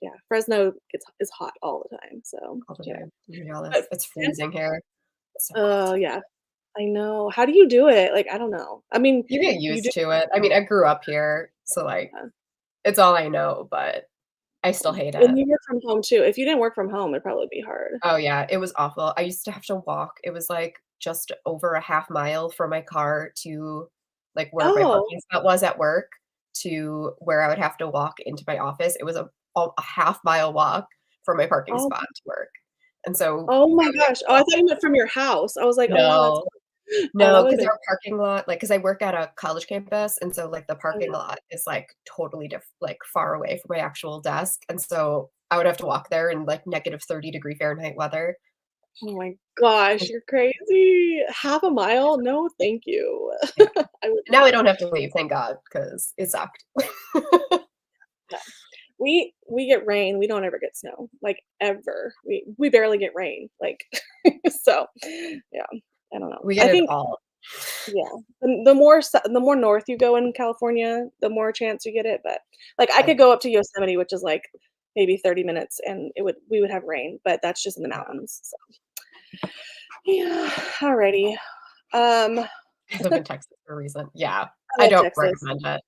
yeah, Fresno is hot all the time, so, all the yeah. time. I'm jealous. But It's San freezing here. It's so Oh, cold. yeah, I know. How do you do it? Like, I don't know. I mean, You get you do used to it. I mean, I grew up here, so, like, uh, it's all I know, but I still hate it. and you work from home too. If you didn't work from home, it'd probably be hard. Oh, yeah, it was awful. I used to have to walk. It was, like, just over a half mile from my car to, like, where my Oh, parking spot was at work to where I would have to walk into my office. It was a half-mile walk from my parking oh, spot to work, and so oh my I would have gosh. to Oh, I walk. thought you meant from your house. I was like, "Oh, wow, that's" No. oh, that No, would've because been our parking lot, like, because I work at a college campus, and so, like, the oh, parking yeah. lot is, like, totally like, far away from my actual desk, and so I would have to walk there in, like, -30 degree Fahrenheit weather. Oh my gosh, you're crazy. Half a mile? No, thank you. Yeah. I would Now I not. don't have to leave, thank God, because it sucked. Yeah. We get rain, we don't ever get snow, like, ever. We barely get rain, like, so, yeah, I don't know. We get I it think all. yeah, the more north you go in California, the more chance you get it, but, like, I Yeah, could go up to Yosemite, which is, like, maybe 30 minutes, and we would have rain, but that's just in the yeah. mountains, so yeah, alrighty. Um, I live in Texas for a reason. Yeah, I I love don't Texas. recommend it.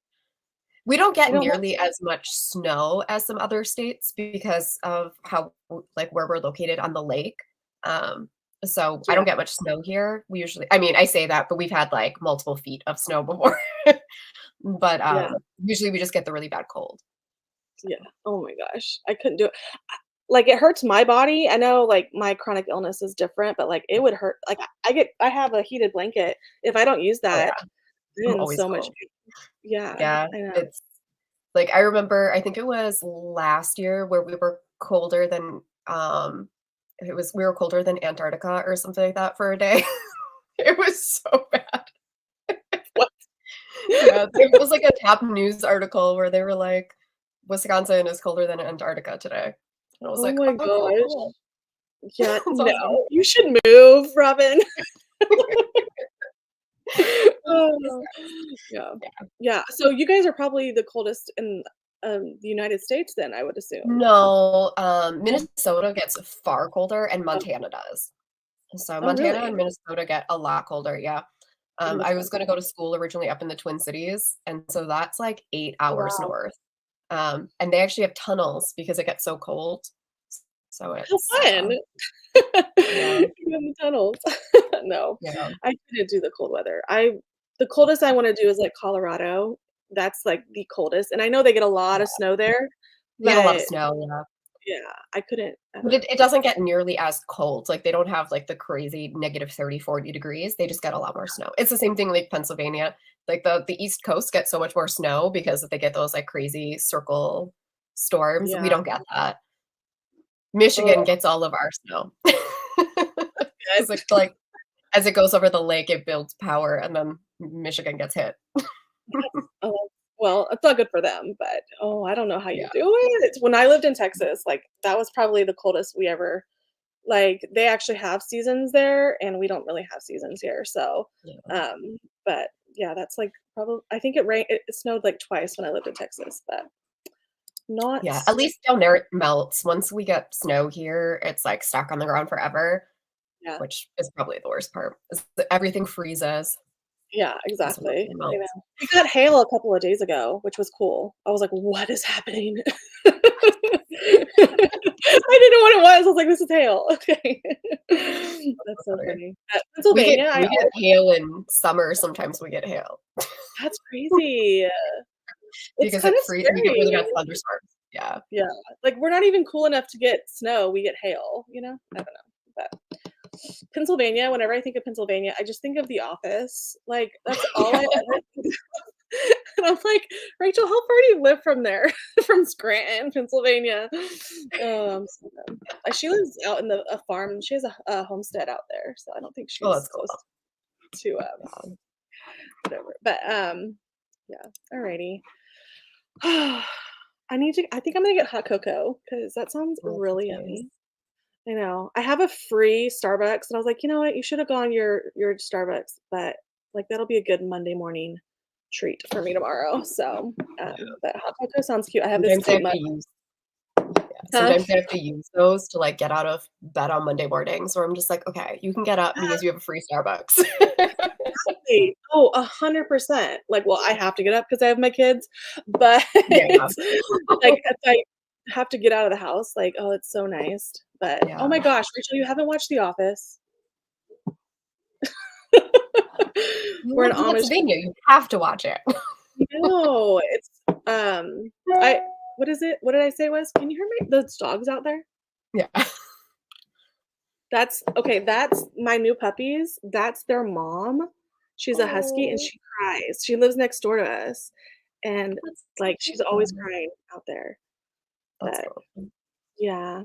We don't You get don't like nearly as much snow as some other states because of how like, where we're located on the lake. Um, so I yeah, don't get much snow here. We usually I mean, I say that, but we've had, like, multiple feet of snow before. But, yeah, usually we just get the really bad cold. yeah. Oh my gosh, I couldn't do it. Like, it hurts my body. I know, like, my chronic illness is different, but, like, it would hurt like, I have a heated blanket. If I don't use Oh, that, yeah. I'm I'm in always so much cold. pain. Yeah, Yeah, I know. it's like, I remember I think it was last year where we were colder than, we were colder than Antarctica or something like that for a day. It was so bad. What? Yeah, it was like a top news article where they were like, "Wisconsin is colder than Antarctica today." And I was Oh like, my "Oh, gosh. cool. Yeah, That's no, awesome." you should move, Robin. Oh, yeah. Yeah. Yeah, so you guys are probably the coldest in, the United States then, I would assume. No, Oh, Minnesota gets far colder and oh, Montana does. So oh, Montana and really? Minnesota get a lot colder, yeah. In I was gonna Wisconsin. go to school originally up in the Twin Cities, and so that's like 8 Oh, hours wow. north. And they actually have tunnels because it gets so cold. So How it's, fun. yeah, In the tunnels. No, yeah, I couldn't do the cold weather. The coldest I wanna do is, like, Colorado. That's, like, the coldest, and I know they get a lot of yeah. snow there, We get a lot of but snow, yeah. yeah, I But don't know. it doesn't get nearly as cold, like, they don't have, like, the crazy -30, 40 degrees, they just get a lot more snow. It's the same thing like Pennsylvania, like, the East Coast gets so much more snow because they get those, like, crazy circle storms, we Yeah. don't get that. Oh, Michigan gets all of our snow. good. 'Cause, like, as it goes over the lake, it builds power, and then Michigan gets hit. Oh, well, it's not good for them, but, oh, I don't know how you Yeah, do it. When I lived in Texas, like, that was probably the coldest we ever like, they actually have seasons there, and we don't really have seasons here, so, yeah, but, yeah, that's, like, probably I think it snowed, like, twice when I lived in Texas, but not yeah, at least down there it melts. Once we get snow here, it's, like, stuck on the ground forever, yeah. which is probably the worst part, is that everything freezes, Yeah, and so exactly. nothing I melts. know. We got hail a couple of days ago, which was cool. I was like, "What is happening?" I didn't know what it was. I was like, "This is hail." Okay. That's so Funny. funny. We get Pennsylvania, I we get al hail in summer, sometimes we get hail that's crazy. It's because kind it of free we get really bad scary. thunderstorms. Yeah. Yeah. Like, we're not even cool enough to get snow, we get hail, you know? I don't know, but Pennsylvania, whenever I think of Pennsylvania, I just think of The Office. Like, that's all I Yeah. ever think of. And I'm like, "Rachel, how far do you live from there?" From Scranton, Pennsylvania. So dumb. She lives out in a farm. She has a homestead out there, so I don't think Oh, she's that's cool. close to, Yeah. whatever. But, yeah, alrighty. I think I'm gonna get hot cocoa because that sounds Oh, that sounds really nice. yummy. I know. I have a free Starbucks, and I was like, "You know what? You should have gone your Starbucks," but, like, that'll be a good Monday morning treat for me tomorrow, so, Yeah. but hot cocoa sounds cute. I have this Sometimes I cute have mug. to use Huh? sometimes I have to use those to, like, get out of bed on Monday mornings where I'm just like, "Okay, you can get up because you have a free Starbucks." Exactly. Oh, 100%. Like, well, I have to get up because I have my kids, but, Yeah. like, if I have to get out of the house, like, oh, it's so nice, but oh Yeah. my gosh, Rachel, you haven't watched The Office? You We're live in in Amish. Pennsylvania, you have to watch it. No, it's, I what is it? What did I say it was? Can you hear me? Those dogs out there? Yeah. That's okay, that's my new puppies, that's their mom. She's a husky and Oh, she cries. She lives next door to us, and, that's like, she's always cute. crying out there, That's but cool. yeah,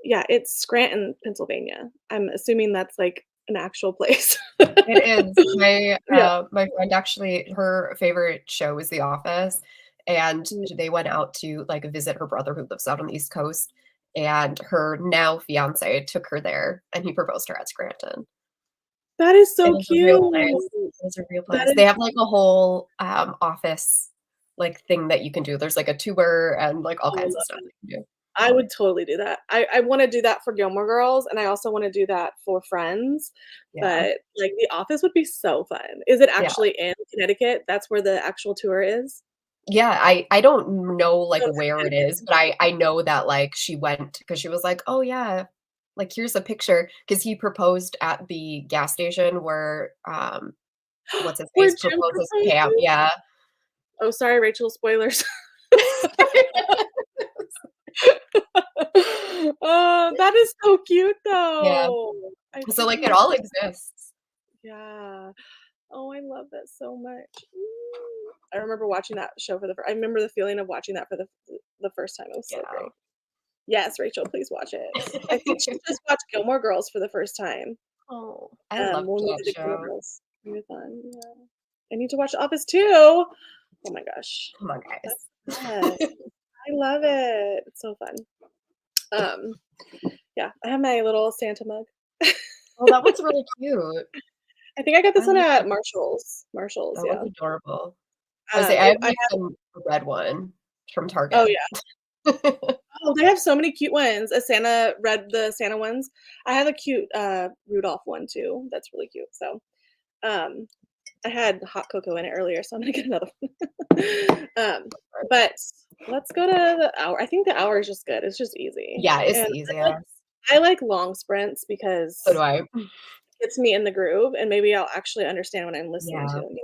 yeah, it's Scranton, Pennsylvania. I'm assuming that's, like, an actual place. It is. Yeah. My friend actually her favorite show is The Office, and Mm. they went out to, like, visit her brother who lives out on the East Coast, and her now fiancé took her there, and he proposed to her at Scranton. That is It so is a real cute. place. It is a real That place. They is have, like, a whole, office, like, thing that you can do. There's, like, a tour and, like, all oh, I kinds of love stuff it. that you can do. I would totally do that. I wanna do that for Gilmore Girls, and I also wanna do that for Friends, Yeah. but, like, The Office would be so fun. Is it Yeah. actually in Connecticut? That's where the actual tour is? Yeah, I don't know, like, Oh, it's in where it Connecticut. is, but I know that, like, she went because she was like, "Oh, yeah, like, here's a picture because he proposed at the gas station where, what's his Where face Jim proposes to Pam. proposes? Yeah. Oh, sorry, Rachel, spoilers. Oh, that is so cute, Yeah. though. I So, think like, I'm it gonna all exists. yeah. Oh, I love that so much. I remember watching that show for the I remember the feeling of watching that for the first time. It was so Yeah. great. Yes, Rachel, please watch it. I think she just watched Gilmore Girls for the first time, Oh, I loved when we that did the Gilmore show. Girls marathon, yeah. I need to watch The Office too. Oh my gosh. Come on, That's guys. yes. I love it. It's so fun. Um, yeah, I have my little Santa mug. Oh, that one's really cute. I think I got I this one like at that. Marshalls. Marshalls, That one's yeah. adorable. I say I It have, I like, the red one from oh, Target. yeah. Oh, they have so many cute ones. The Santa ones. I have a cute, Rudolph one too, that's really cute, so, um, I had hot cocoa in it earlier, so I'm gonna get another one. But let's go to the hour. I think the hour is just good, it's just easy, Yeah, it's and the easiest. I like long sprints So do because I. it gets me in the groove, and maybe I'll actually understand what I'm listening to, Yeah. you know?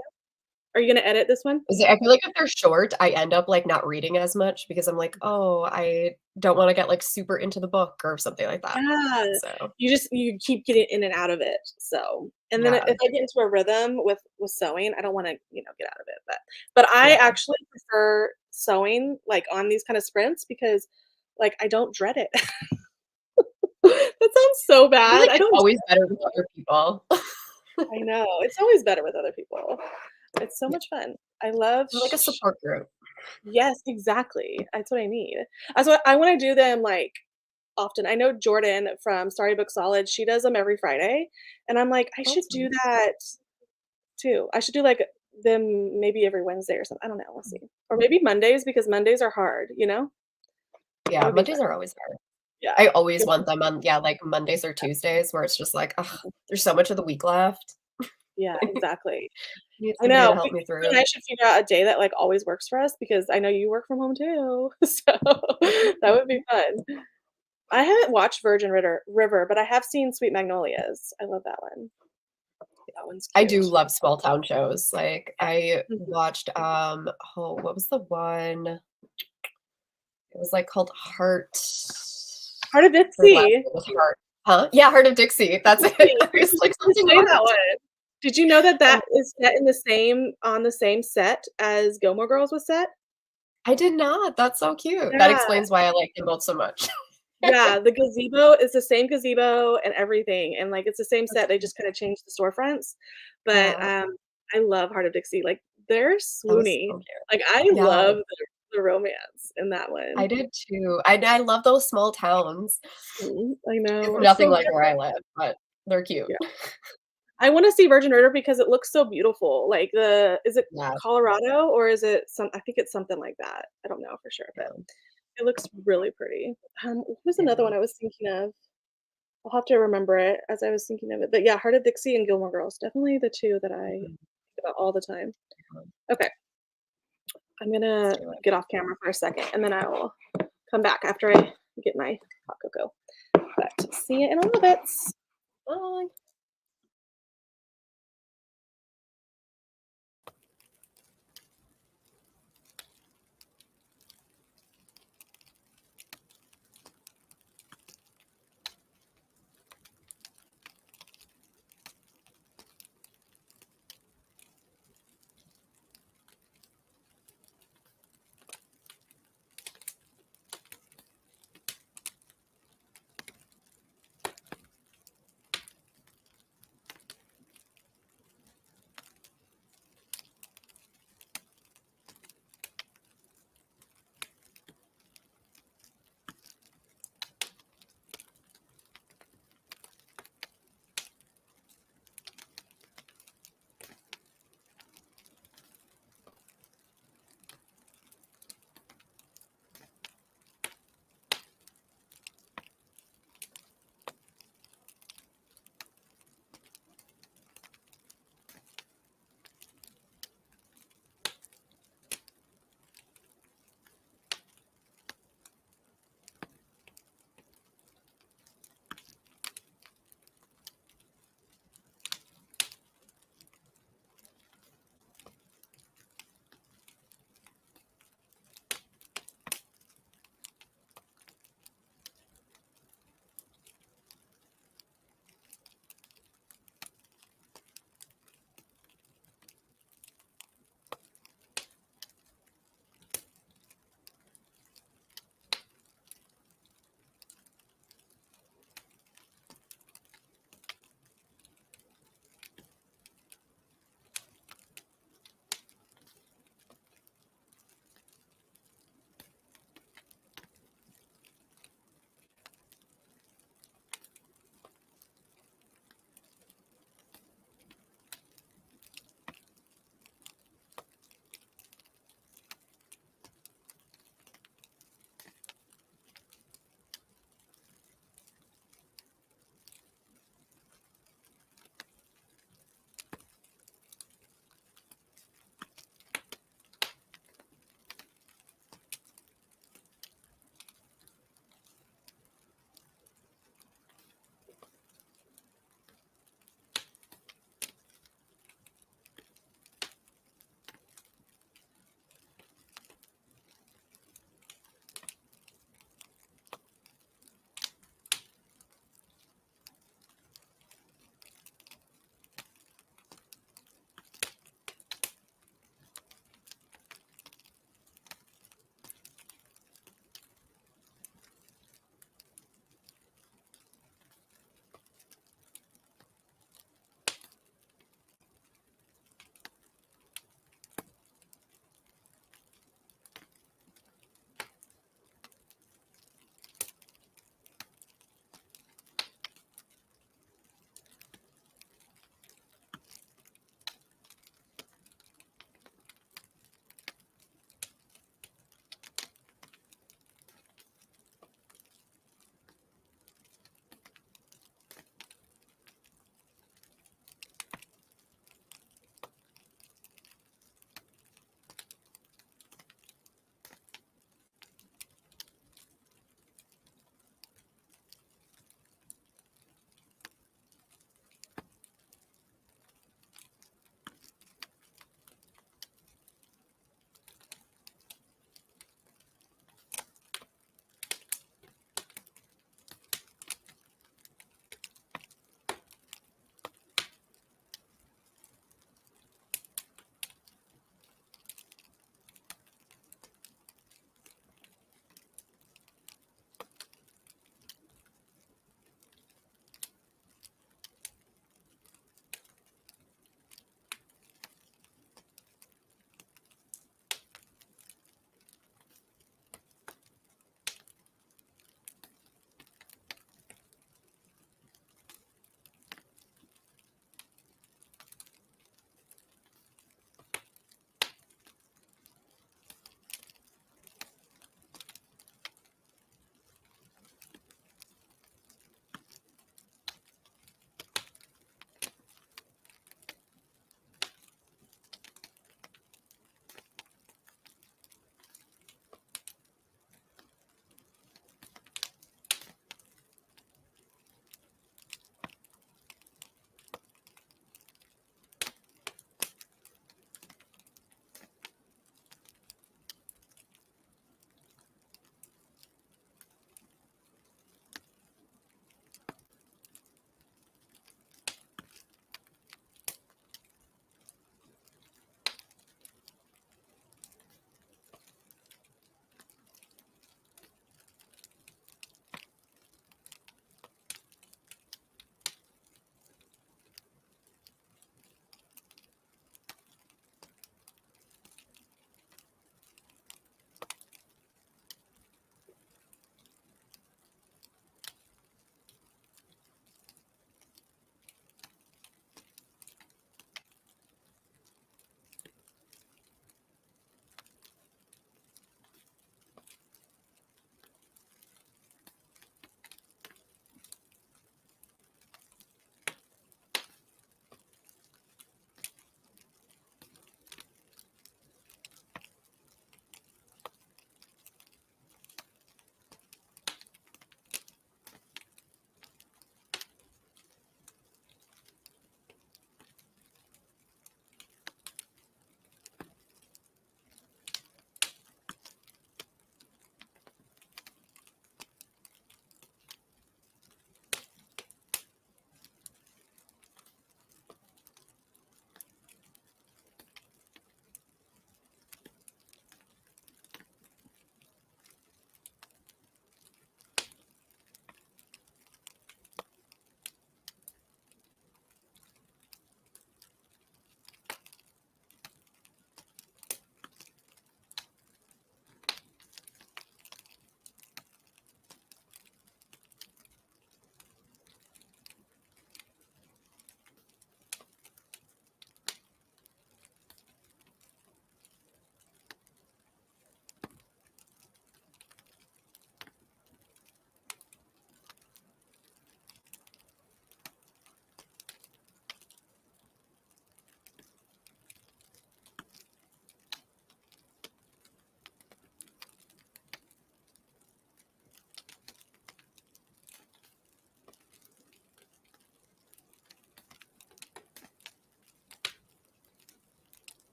Are you gonna edit this one? Is it I feel like if they're short, I end up, like, not reading as much because I'm like, "Oh, I don't wanna get, like, super into the book," or something like that. Yeah, So, you keep getting in and out of it, so and then yeah, if I get into a rhythm with sewing, I don't wanna, get out of it, but I yeah. actually prefer sewing, like, on these kinda sprints because, like, I don't dread it. That sounds so I feel bad, like I it's don't always better with other people. I know, it's always better with other people. It's so Yeah, much fun. I love we're like a support group. yes, exactly, that's what I need. That's what I wanna do them, like, often. I know Jordan from Storybook Solid, she does them every Friday, and I'm like, "I should That's do nice. that too." I should do, like, them maybe every Wednesday or something, I don't know, we'll see. Or maybe Mondays because Mondays are hard, you know? That Yeah, would be fun. Mondays are always hard. Yeah. I always want them on, yeah, like, Mondays or Tuesdays where it's just like, "Ugh, there's so much of the week left." Yeah, exactly. Need I somebody know. to We help me you through and it. I should figure out a day that, like, always works for us because I know you work from home too, so that would be fun. I haven't watched Virgin River, but I have seen Sweet Magnolias. I love that one. That one's I do cute. love small town shows. Like, I Mhm. watched, oh, what was the one? It was, like, called Heart. Heart of Her last Dixie. name was Heart. Huh? Yeah, Heart of Dixie, that's it. Dixie. I was like, You something say that Heart. one. Did you know that Um, that is set in the same on the same set as Gilmore Girls was set? I did not, that's so cute. That Yeah. explains why I like them both so much. Yeah, the gazebo is the same gazebo and everything, and, like, it's the same That's set, they cute. just kinda changed the storefronts, but, Yeah, I love Heart of Dixie, like, they're that was swoony. so cute. Like, I Yeah, love the romance in that I one. did too. I love those small towns. I It's know, it's nothing so like where I good. live, but they're cute. Yeah. I wanna see Virgin River because it looks so beautiful, like, the is it Yeah, Colorado or is it some I think it's something like that. I don't know for sure, but yeah, it looks really pretty. What was another yeah. one I was thinking of? I'll have to remember it as I was thinking of it, but yeah, Heart of Dixie and Gilmore Girls, definitely the 2 that I Mhm. think about all the time. Yeah, Okay, I'm let's gonna do it. get off camera for a second, and then I will come back after I get my hot cocoa. But see you in a little bit. Bye.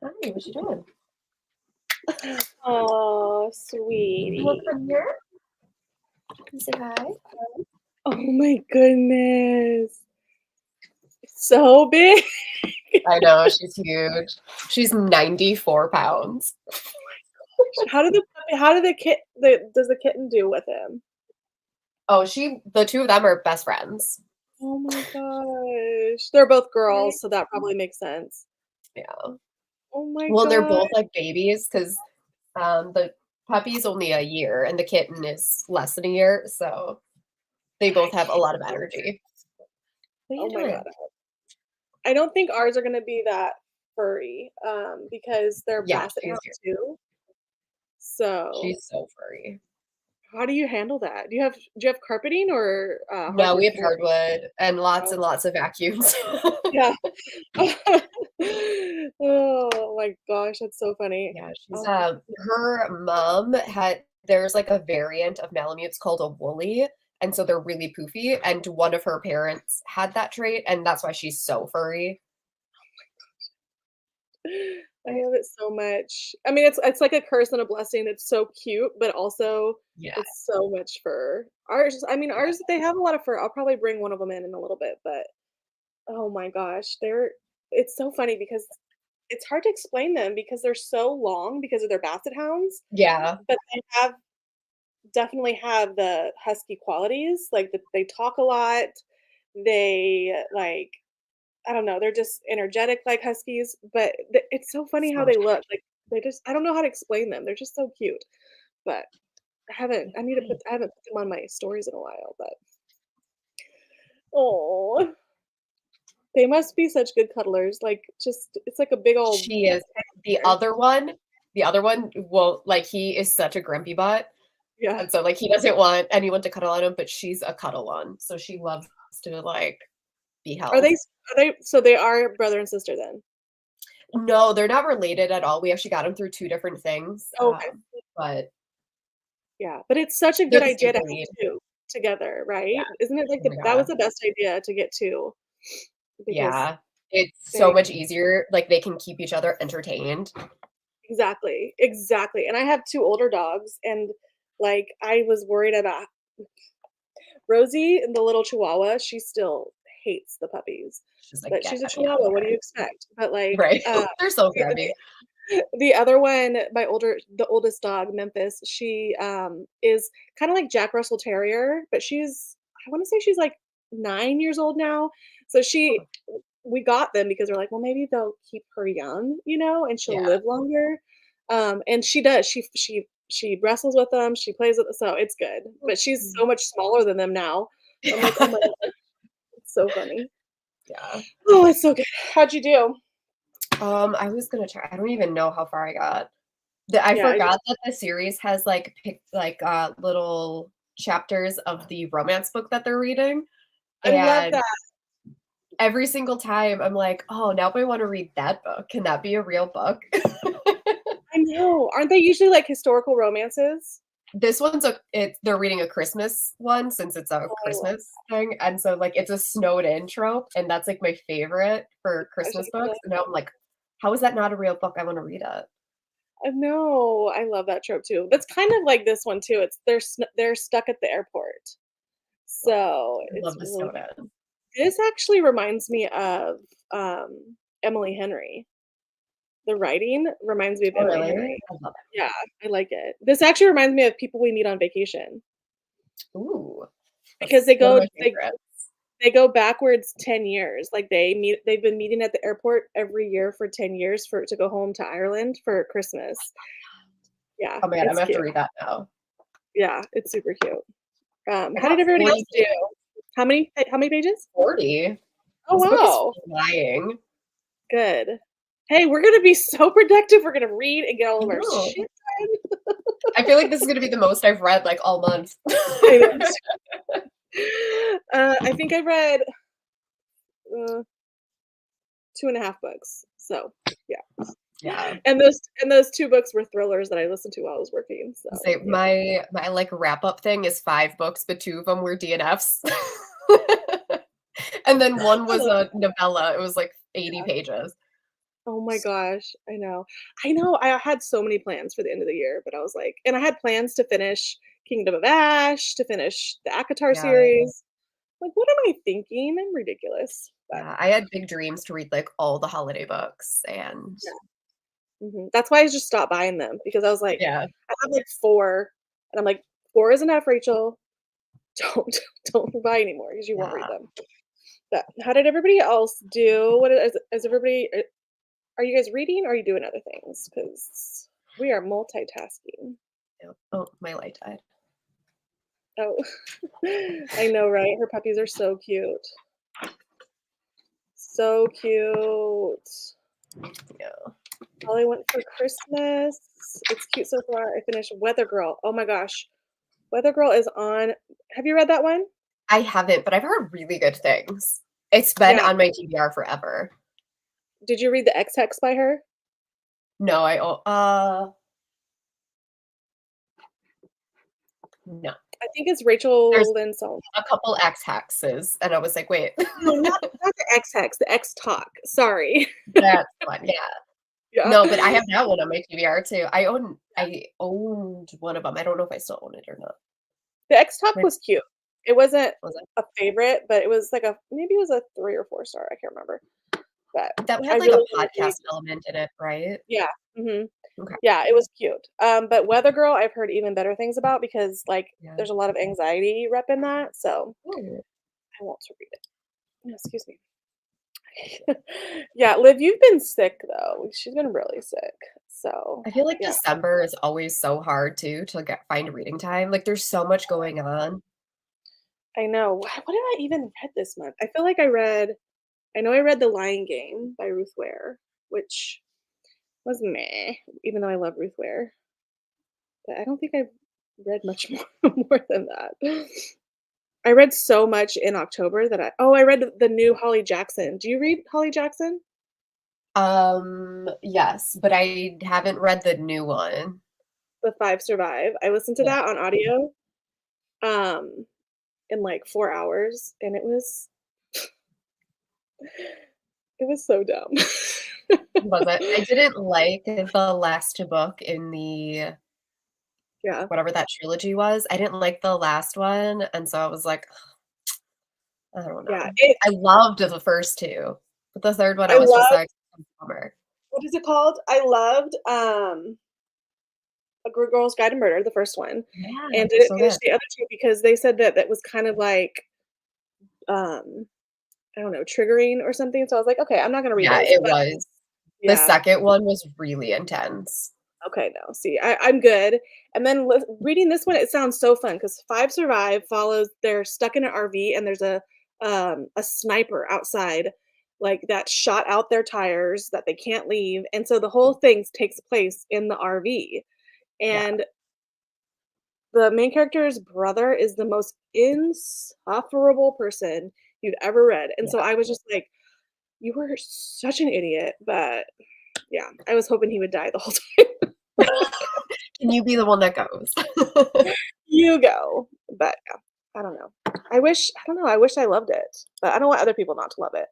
Hi, what you doing? Oh, You want sweetie. to come here? Come say hi. Oh my goodness. So big. I know, she's huge. She's 94 pounds. How did the does the kitten do with him? Oh, the two of them are best friends. Oh my gosh. They're both Right. girls, so that probably makes sense. Yeah. Oh my Well, and they're god. both like babies because the puppy's only a year and the kitten is less than a year, so they I both have a lot of can't. energy. What are Oh you my god. doing? I don't think ours are gonna be that furry, because they're Yeah, basset she's hounds here. too. So, She's so furry. how do you handle that? Do you have carpeting or, No, we hardwood have floor? hardwood and lots of vacuums. Yeah. Oh my gosh, that's so funny. Yeah, she's Oh, her mom had there's like a variant of Malamutes called a woolly, and so they're really poofy. And one of her parents had that trait, and that's why she's so furry. I love it so much. I mean, it's like a curse and a blessing. It's so cute, but also Yeah, it's so much fur. Ours, they have a lot of fur. I'll probably bring one of them in a little bit, but oh my gosh, it's so funny because it's hard to explain them because they're so long because of their basset hounds, yeah, but definitely have the husky qualities. Like they talk a lot. They like I don't know, they're just energetic like huskies, but it's so funny how so they look. Like they just I don't know how to explain them. They're just so cute. But I haven't put them on my stories in a while, but oh, they must be such good cuddlers. Like just it's like a big old she is. The bear. other one, the other one won't like he is such a grumpy butt, Yeah. and so like he doesn't want anyone to cuddle on him, but she's a cuddle one, so she loves to like be Are held. they so they are brother and sister then? No, they're not related at all. We actually got them through 2 different things, Okay. but Yeah, but it's such a they're good the same idea to have breed. 2 together, Yeah. right? Isn't it like Oh my that was god. the best idea to get 2 because Yeah. It's so they much easier, like, they can keep each other entertained. exactly, exactly, and I have 2 older dogs, and, like, I was worried about Rosie, and the little Chihuahua, she still hates the puppies, She's like, but "Get she's a me out of Chihuahua, what do you here." expect? But, like, Right. They're so the friendly. the other one, the oldest dog, Memphis, she, is kinda like Jack Russell Terrier, but I wanna say she's, like, 9 years old now, so we got them because we're like, "Well, maybe they'll keep her young, and she'll Yeah. live longer." And she does. She wrestles with them, she plays with so it's good, but she's Mhm. so much smaller than them now. So I'm like, "Oh my god, it's so funny." Yeah. Oh, it's so good. How'd you do? I was gonna try I don't even know how far I got. I Yeah, I just forgot that the series has, like, little chapters of the romance book that they're reading, I love and that. every single time I'm like, "Oh, now I wanna read that book. Can that be a real book?" I know. Aren't they usually, like, historical romances? This one's they're reading a Christmas one since it's a Oh, I love Christmas thing, and so, like, it's a snowed in trope, and that's, like, my favorite for gosh, Christmas books, and now I'm like, "How is that not a real book? I wanna read it." I know. I love that trope too. That's kind of like this one too. They're stuck at the airport. So, I it's love the really snowed in. this actually reminds me of, Emily Henry. The writing reminds me of Oh, Emily really? Henry. I love Yeah, I like it. This actually reminds me of People We Meet on Vacation it. Ooh, because that's one of my favorites. they go backwards 10 years. Like, they've been meeting at the airport every year for 10 years to go home to Ireland for Christmas. Yeah, Oh my god, I'm it's gonna have to cute. read that now. Yeah, it's super cute. I How did got everybody 40 else do? How many pages? 40. Oh, This book is wow. flying. Good. Hey, we're gonna be so productive. We're gonna read and get all I of our know. shit done. I feel like this is gonna be the most I've read, like, all month. I know. I think I read, uh, 2.5 books. So, yeah. Yeah. And those 2 books were thrillers that I listened to while I was working, so, Say yeah. my, like, wrap-up thing is 5 books, but 2 of them were DNFs. And then one was Oh, a novella, it was, like, 80 yeah. pages. Oh my gosh, I know. I know, I had so many plans for the end of the year, but I was like and I had plans to finish Kingdom of Ash, to finish the ACOTAR Yeah, series. Like, what am I thinking? I'm ridiculous, but yeah, I had big dreams to read, like, all the holiday books, and yeah. Mhm. That's why I just stopped buying them because I was like, yeah. I have like 4, and I'm like, "4 is enough, Rachel. Don't buy anymore because you won't read Yeah. them." But how did everybody else do? What is everybody are you guys reading or are you doing other things? Because we are multitasking. Yeah. Oh, my light died. Oh, I know, right? Her puppies are so cute. So cute. Yeah. All I want for Christmas. It's cute so far. I finished Weather Girl. Oh my gosh. Weather Girl is on. Have you read that one? I haven't, but I've heard really good things. It's been Yeah. on my TBR forever. Did you read the X Text by her? No, no. I think it's There's Rachel Lindsay. a couple X hexes, and I was like, "Wait." No, not the X Hex, the X Talk. Sorry. That's fun, yeah. Yeah. No, but I have that one on my TBR too. I owned one of them. I don't know if I still own it or not. The X Talk Wait, was cute. It wasn't was it? a favorite, but it was like a maybe it was a 3 or 4 star, I can't remember. But That I had, like, a really, really podcast element in it, right? yeah. Mhm. Okay. Yeah, it was cute. But Weather Girl, I've heard even better things about because, like, Yeah. there's a lot of anxiety rep in that, so Ooh. I want to read it. No, excuse me. Yeah, Liv, you've been sick, though. She's been really sick. So, I feel like yeah, December is always so hard too to find reading time. Like, there's so much going on. I know. What have I even read this month? I know I read The Lion Game by Ruth Ware, which was meh, even though I love Ruth Ware, but I don't think I've read much more than that. I read so much in October that I read the new Holly Jackson. Do you read Holly Jackson? Yes, but I haven't read the new one. The Five Survive. I listened to Yeah. that on audio, um, in, like, 4 hours, and it was so dumb. Was it? I didn't like the last book in the Yeah, whatever that trilogy was. I didn't like the last one, and so I was like, I don't yeah, know. I loved the first 2, but the 3rd one, I I was just love like, bummer. what is it called? I loved, A Girl's Guide to Murder, the first one, Yeah, and they're didn't so finish good. the other 2 because they said that that was kind of like, um, I don't know, triggering or something, so I was like, "Okay, I'm not gonna read Yeah, this," it but was. The yeah. 2nd one was really intense. Okay, no, see, I'm good, and then reading this one, it sounds so fun because Five Survive follows they're stuck in an RV and there's a sniper outside, like, that shot out their tires that they can't leave, and so the whole thing takes place in the RV, Yeah, and the main character's brother is the most insufferable person you've ever read, and so yeah. I was just like, "You were such an idiot," but yeah, I was hoping he would die the whole time. Can you be the one that goes? You go. But yeah, I don't know. I don't know, I wish I loved it, but I don't want other people not to love it.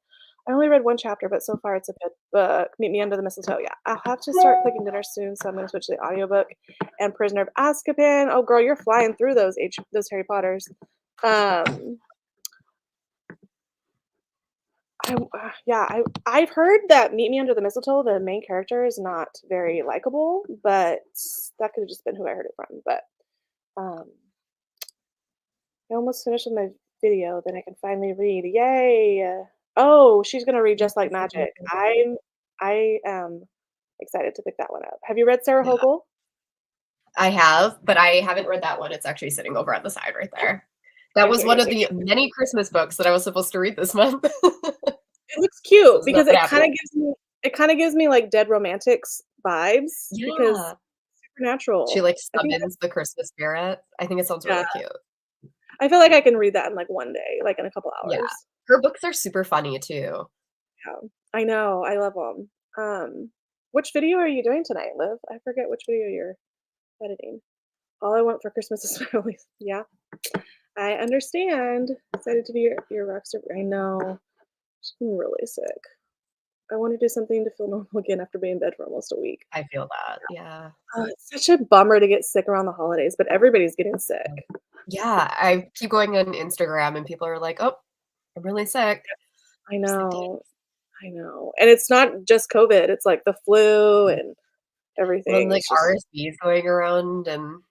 I only read 1 chapter, but so far it's a good book. Meet Me Under the Mistletoe, yeah. I'll have to start cooking dinner soon, so I'm gonna switch to the audiobook and Prisoner of Azkaban. Oh, girl, you're flying through those Harry Potters. Um, yeah, I've heard that Meet Me Under the Mistletoe, the main character is not very likable, but that could have just been who I heard it from, but, um I almost finished with my video, then I can finally read. Yay! Oh, she's gonna read Just Like Magic. I am excited to pick that one up. Have you read Sarah Yeah, Hogle? I have, but I haven't read that one. It's actually sitting over on the side right there. That was Okay, one yes, of the many Christmas books that I was supposed to read this month. it looks cute It's not because it kinda happening. gives me like Dead Romantics vibes because Yeah. She, supernatural. like, I think summons the Christmas spirit. I think it sounds yeah, really cute. I feel like I can read that in, like, 1 day, like, in a couple Yeah. hours. Her books are super funny too. Yeah. I know, I love 'em. Which video are you doing tonight, Liv? I forget which video you're editing. All I want for Christmas is families. Yeah, I understand. Excited to be your rockstar. I know. She's been really sick. I wanna do something to feel normal again after being in bed for almost a week. I feel that, yeah. It's such a bummer to get sick around the holidays, but everybody's getting sick. Yeah, I keep going on Instagram and people are like, "Oh, I'm really sick." I Just like, "Dang." know, I know, and it's not just COVID, it's like the flu and Well, then, everything. like, It's just RSV is going around and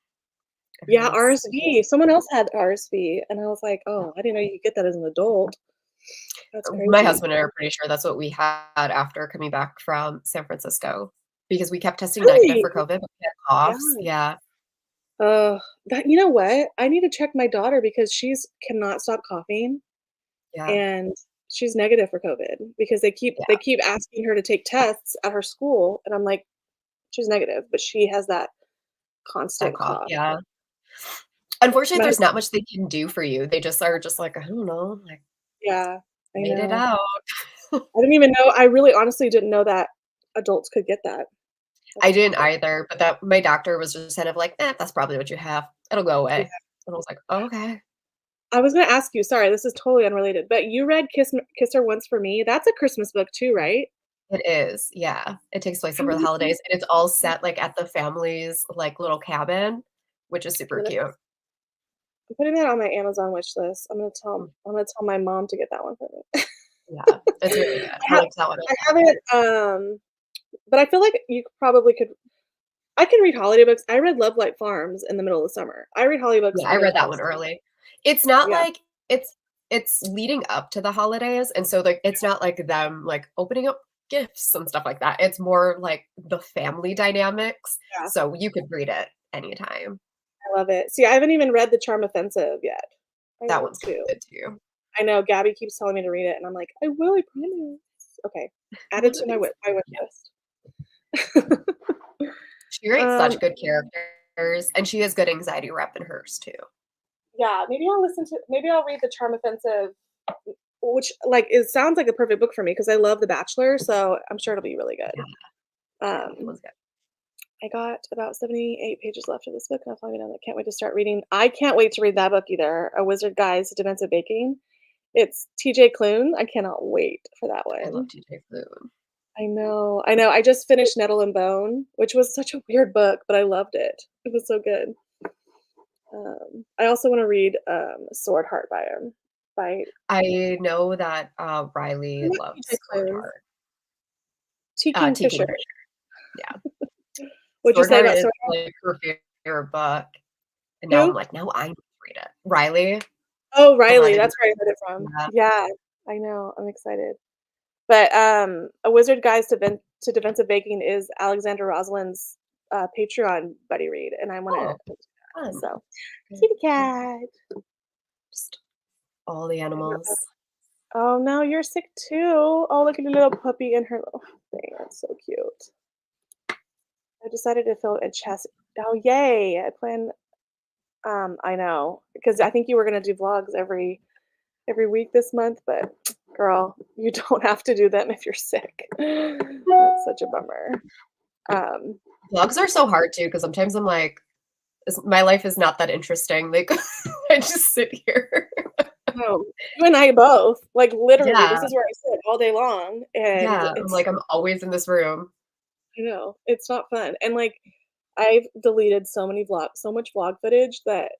yeah, everyone's RSV. Someone else had RSV, and I was like, "Oh, I didn't know you could get that as an adult." That's my crazy. husband and I are pretty sure that's what we had after coming back from San Francisco because we kept testing negative Really? for COVID, but we had Yeah. coughs. Yeah, That you know what? I need to check my daughter because she's cannot stop coughing, yeah, and she's negative for COVID because they keep yeah, they keep asking her to take tests at her school, and I'm like, "She's negative," but she has that that constant cough, cough. yeah. Unfortunately, My there's not much they can do for you. They just are just like, "I don't know, like, Yeah, I wait it know. out." I didn't even know I really honestly didn't know that adults could get that. I That's didn't that either, but that my doctor was just kind of like, "Eh, that's probably what you have. It'll go yeah. away." And I was like, "Oh, okay." I was gonna ask you, sorry, this is totally unrelated, but you read Kiss Her Once for Me? That's a Christmas book too, right? It is, yeah. It takes place I over the wanna holidays, and it's all set, like, at the family's, like, little cabin, which is I'm super gonna cute. I'm putting that on my Amazon wish list. Mm, I'm gonna tell my mom to get that one for me. yeah, it's really good. I liked that one a I lot. haven't, but I feel like you probably could I can read holiday books. I read Love Light Farms in the middle of summer. I read holiday books Yeah, the I middle read of that one this. early. It's not Yeah, like it's leading up to the holidays, and so, like, it's not like them, like, opening up gifts and stuff like that. It's more like the family dynamics, yeah, so you could read it anytime. I love it. See, I haven't even read The Charm Offensive yet. I That want one's to. good too. I know Gabby keeps telling me to read it, and I'm like, "I will, I promise." Okay, add it One to of these my wish yeah. list. She writes Um, such good characters, and she has good anxiety rep in hers too. yeah, maybe I'll read The Charm Offensive, which, like, it sounds like a perfect book for me because I love The Bachelor, so I'm sure it'll be really Yeah, good. yeah, that Um, one's good. I got about 78 pages left of this book, and I'm finally done. I can't wait to start reading. I can't wait to read that book either, A Wizard Guides to Defensive Baking. It's TJ Klune. I cannot wait for that I love one. TJ Klune. I know, I know. I just finished Nettle and Bone, which was such a weird book, but I loved it. It was so good. I also wanna read, Sword Heart by I know that, Riley not loves TJ Klune, Swordheart. T. King T. Fisher. Kingfisher, yeah. What'd you say Swordheart about is, Sword Heart? like, her favorite book, and now I'm Who? like, "Now I need to read it." Riley, Oh, the Riley, Riley that's where I heard it from. yeah. Yeah, I know, I'm excited. But, A Wizard Guides to Defensive Baking is Alexandra Rosalind's, Patreon buddy read, and I wanna Oh, fun. so Okay. kitty cat. Just all the animals. Oh, no, you're sick too. Oh, look at the little puppy and her little thing. That's so cute. I decided to fill a chest. Oh, yay! I know because I think you were gonna do vlogs every week this month, but girl, you don't have to do them if you're sick. That's such a bummer. Um, Vlogs are so hard too, because sometimes I'm like, "Is my life is not that interesting." Like, I just sit here. no, you and I both. Like literally, Yeah, this is where I sit all day long, and yeah, I'm it's like, I'm always in this room. it's not fun. And like I've deleted so much vlog footage that,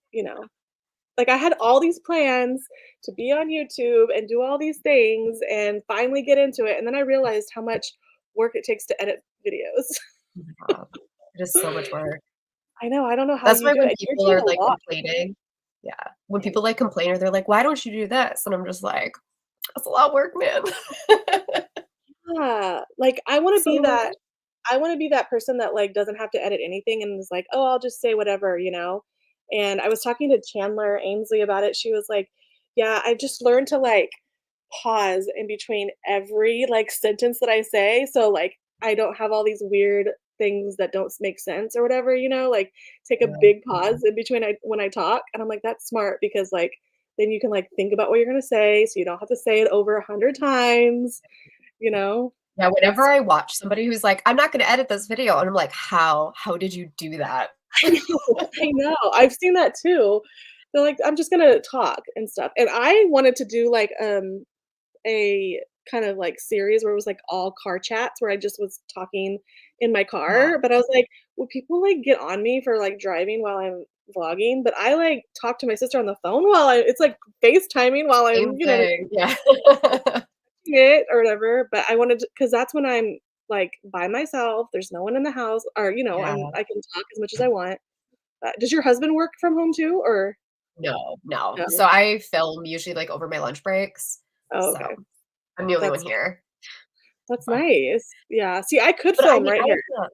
like I had all these plans to be on YouTube and do all these things and finally get into it. And then I realized how much work it takes to edit videos. Oh my god. It is so much work. I know. I don't know how That's you why do when it. You're people doing are, a like, lot. complaining yeah, when people, like, complain or they're like, "Why don't you do this?" And I'm just like, "That's a lot of work, man." Yeah. Like So much. I wanna be that person that, like, doesn't have to edit anything and is like, "Oh, I'll just say whatever," you know? And I was talking to Chandler Ainsley about it. She was like, "Yeah, I just learned to, like, pause in between every, like, sentence that I say, so, like, I don't have all these weird things that don't make sense or whatever, like, take a Yeah. big pause in between when I talk." And I'm like, "That's smart because, like, then you can, like, think about what you're gonna say, so you don't have to say it over 100 times," you know? Yeah, whenever It's I watch somebody who's like, "I'm not gonna edit this video," and I'm like, "How? How did you do that?" I know, I know, I've seen that too. They're like, "I'm just gonna talk and stuff." And I wanted to do, like, a kind of like series where it was like all car chats where I just was talking in my Yeah. car, but I was like, would people like get on me for like driving while I'm vlogging? But I like talk to my sister on the phone while it's like FaceTiming while I'm, Same thing. Yeah. it or whatever. But I wanted to, because that's when I'm like by myself, there's no one in the house, or Yeah. I can talk as much as I want. Does your husband work from home too, or No, no. no? So I film usually, like, over my lunch breaks, Oh, so okay. I'm the only one That's here. that's Uh, nice. Yeah. See, I could but I film mean, right I here. have to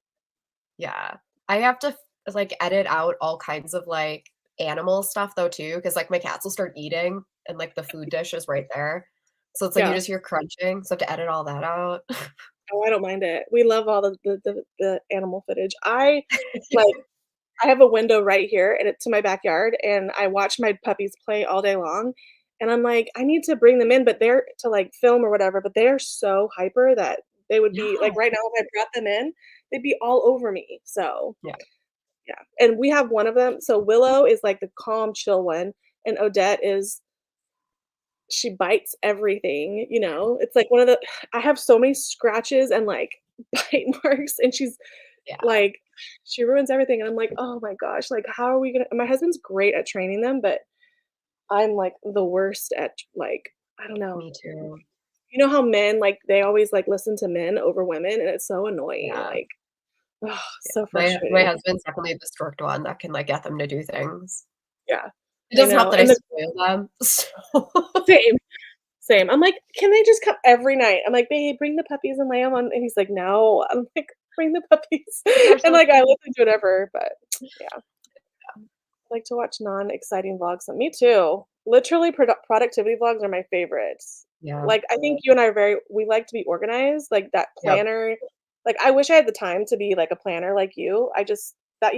yeah. I have to, like, edit out all kinds of, like, animal stuff though too, because like, my cats will start eating and, like, the food dish is right there. So it's like you Yeah. just hear crunching, so I have to edit all that out. Oh, I don't mind it. We love all the animal footage. Like I have a window right here and it's to my backyard, and I watch my puppies play all day long, and I'm like, "I need to bring them in," but they're to, like, film or whatever, but they are so hyper that they would Yeah. be like, right now, if I brought them in, they'd be all over me, so, Yeah. yeah, and we have one of them, so Willow is, like, the calm, chill one, and Odette is she bites everything, It's like one of the I have so many scratches and, like, bite marks, and she's Yeah. like, she ruins everything, and I'm like, "Oh my gosh, like, how are we gonna" my husband's great at training them, but I'm, like, the worst at, like, I don't know. Me too. You know how men, like, they always, like, listen to men over women, and it's so annoying, Yeah. like, ugh, Yeah. so My frustrating. husband's definitely the strict one that can, like, get them to do things. Yeah, It I doesn't help know, that I and the spoil them, so same, same. I'm like, "Can they just come every night?" I'm like, "Babe, bring the puppies and lay 'em on," and he's like, "No." I'm like, "Bring the puppies." they're And, so like, I cute. listen to whatever, but yeah. I like to watch non-exciting vlogs. Me too. Literally, productivity vlogs are my favorites. Yeah. Like, I think you and I are we like to be organized, like that Yep. planner. Like, I wish I had the time to be like a planner like you. I just that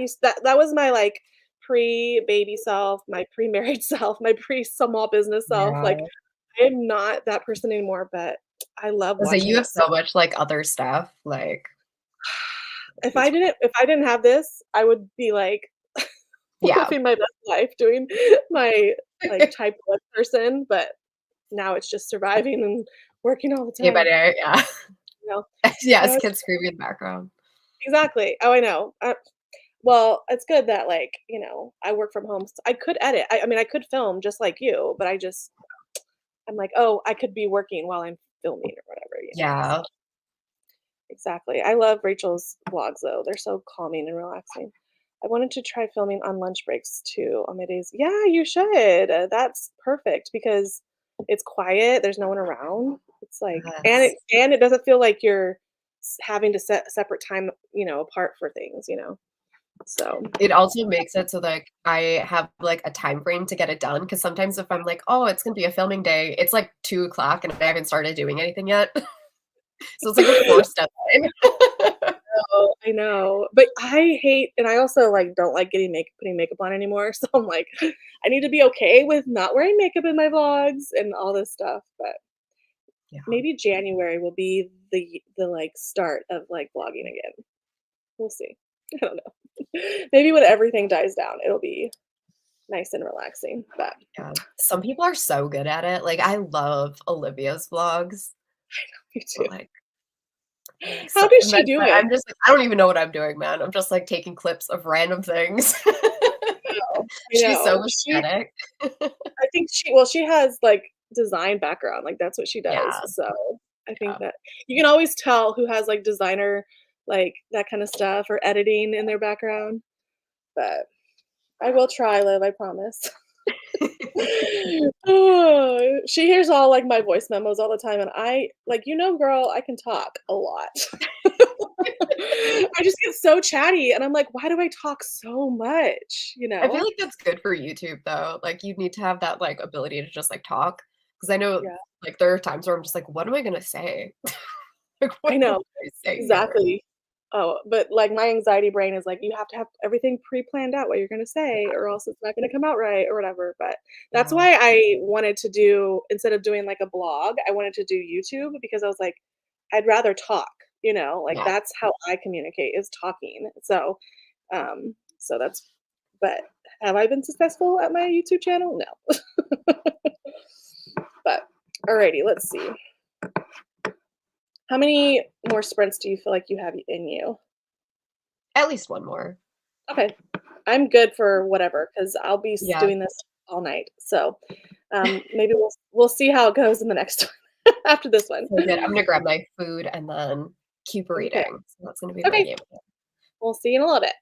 was my like pre-baby self, my pre-married self, my pre-small business self. Like, Yeah. I am not that person anymore, but I love So watching you have that stuff. so much, like, other stuff, like, it's If I didn't have this, I would be like yeah. living my best life doing my like type 1 person, but now it's just surviving and working all the Day by time, day, yeah. you know? Yes, Uh, kids screaming in the background. exactly. Oh, I know. Well, it's good that, like, I work from home, I could edit. I mean, I could film just like you, but I'm like, "Oh, I could be working while I'm filming or whatever." So Yeah. exactly. I love Rachel's vlogs, though. They're so calming and relaxing. I wanted to try filming on lunch breaks too on my days. Yeah, you should. That's perfect because it's quiet. There's no one around. It's like, Yes. and it doesn't feel like you're having to set separate time, apart for things. So It also makes it so, like, I have, like, a time frame to get it done. Because sometimes if I'm like, "Oh, it's gonna be a filming day," it's, like, 2 o'clock and I haven't started doing anything yet. So it's like a forced deadline. I know, but I hate, and I also like don't like putting makeup on anymore. So I'm like, I need to be okay with not wearing makeup in my vlogs and all this stuff. But Yeah. maybe January will be the, like, start of, like, vlogging again. We'll see. I don't know. Maybe when everything dies down, it'll be nice and relaxing, but Yeah. Some people are so good at it, like, I love Olivia's vlogs, me but, too. like, so How does and she then do but it? I'm just like, I don't even know what I'm doing, man. I'm just, like, taking clips of random things. I She's so know. aesthetic. I think she has, like, design background, like, that's what she does, Yeah, so I think yeah. that you can always tell who has, like, designer, like, that kinda stuff or editing in their background, but I will try, Liv, I promise. Oh, she hears all, like, my voice memos all the time, and I like, girl, I can talk a lot. I just get so chatty, and I'm like, "Why do I talk so much?" You I feel know? like that's good for YouTube, though, like, you need to have that, like, ability to just, like, talk. Because I know, Yeah, like, there are times where I'm just like, "What am I gonna say?" Like, I what know. do I say here? Exactly. Oh, but, like, my anxiety brain is like, "You have to have everything pre-planned out what you're gonna say, or else it's not gonna come out right," or whatever, but that's Yeah, why I wanted to do instead of doing, like, a blog, I wanted to do YouTube because I was like, I'd rather talk, like, yeah. that's how I communicate is talking, so that's but have I been successful at my YouTube channel? No. But, alrighty, let's see. How many more sprints do you feel like you have in you? At least one more. Okay. I'm good for whatever because I'll be Yeah. doing this all night. So maybe we'll see how it goes in the next one after this one. So good. I'm gonna grab my food and then keep Okay. reading. So that's gonna be my Okay. game. We'll see you in a little bit.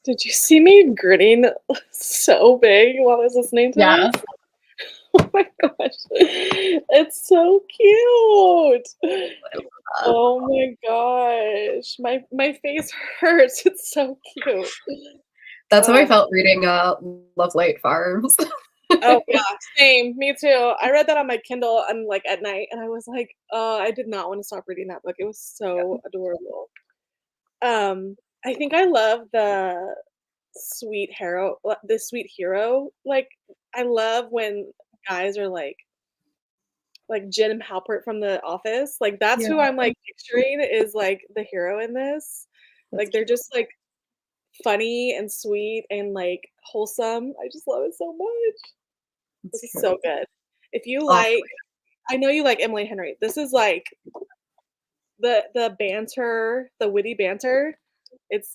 Did you see me grinning so big while I was listening to Yeah. this? Oh my gosh. It's so cute. Oh my gosh. My face hurts. It's so cute. That's how I Oh. felt reading, Love Light Farms. Oh, yeah, same, me too. I read that on my Kindle and, like, at night, and I was like, I did not wanna stop reading that book. It was so adorable. I think I love the sweet hero, like, I love when guys are like Jim Halpert from The Office, like, that's Yeah, who I'm, like, picturing is, like, the hero in this. that's Like, they're cute. just, like, funny and sweet and, like, wholesome. I just love it so much. That's This is cute. so good. If you I'll have to like I know you like Emily Henry. This is, like, the banter, the witty banter, it's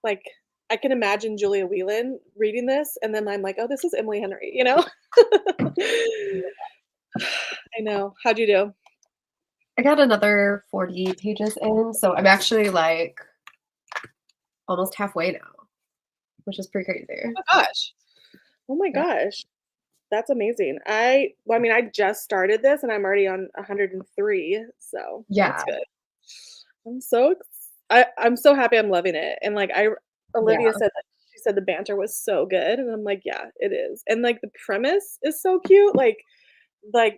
like, I can imagine Julia Whelan reading this, and then I'm like, "Oh, this is Emily Henry," you know? read it. I know. How'd you do? I got another 40 pages in, so I'm actually, like, almost halfway now, which is pretty crazy. Oh my gosh. Oh my Yeah. gosh. That's amazing. I mean, I just started this and I'm already on 103, so that's Yeah, good. I'm so happy I'm loving it, and, like, I Olivia yeah. said that she said the banter was so good, and I'm like, "Yeah, it is," and, like, the premise is so cute, like,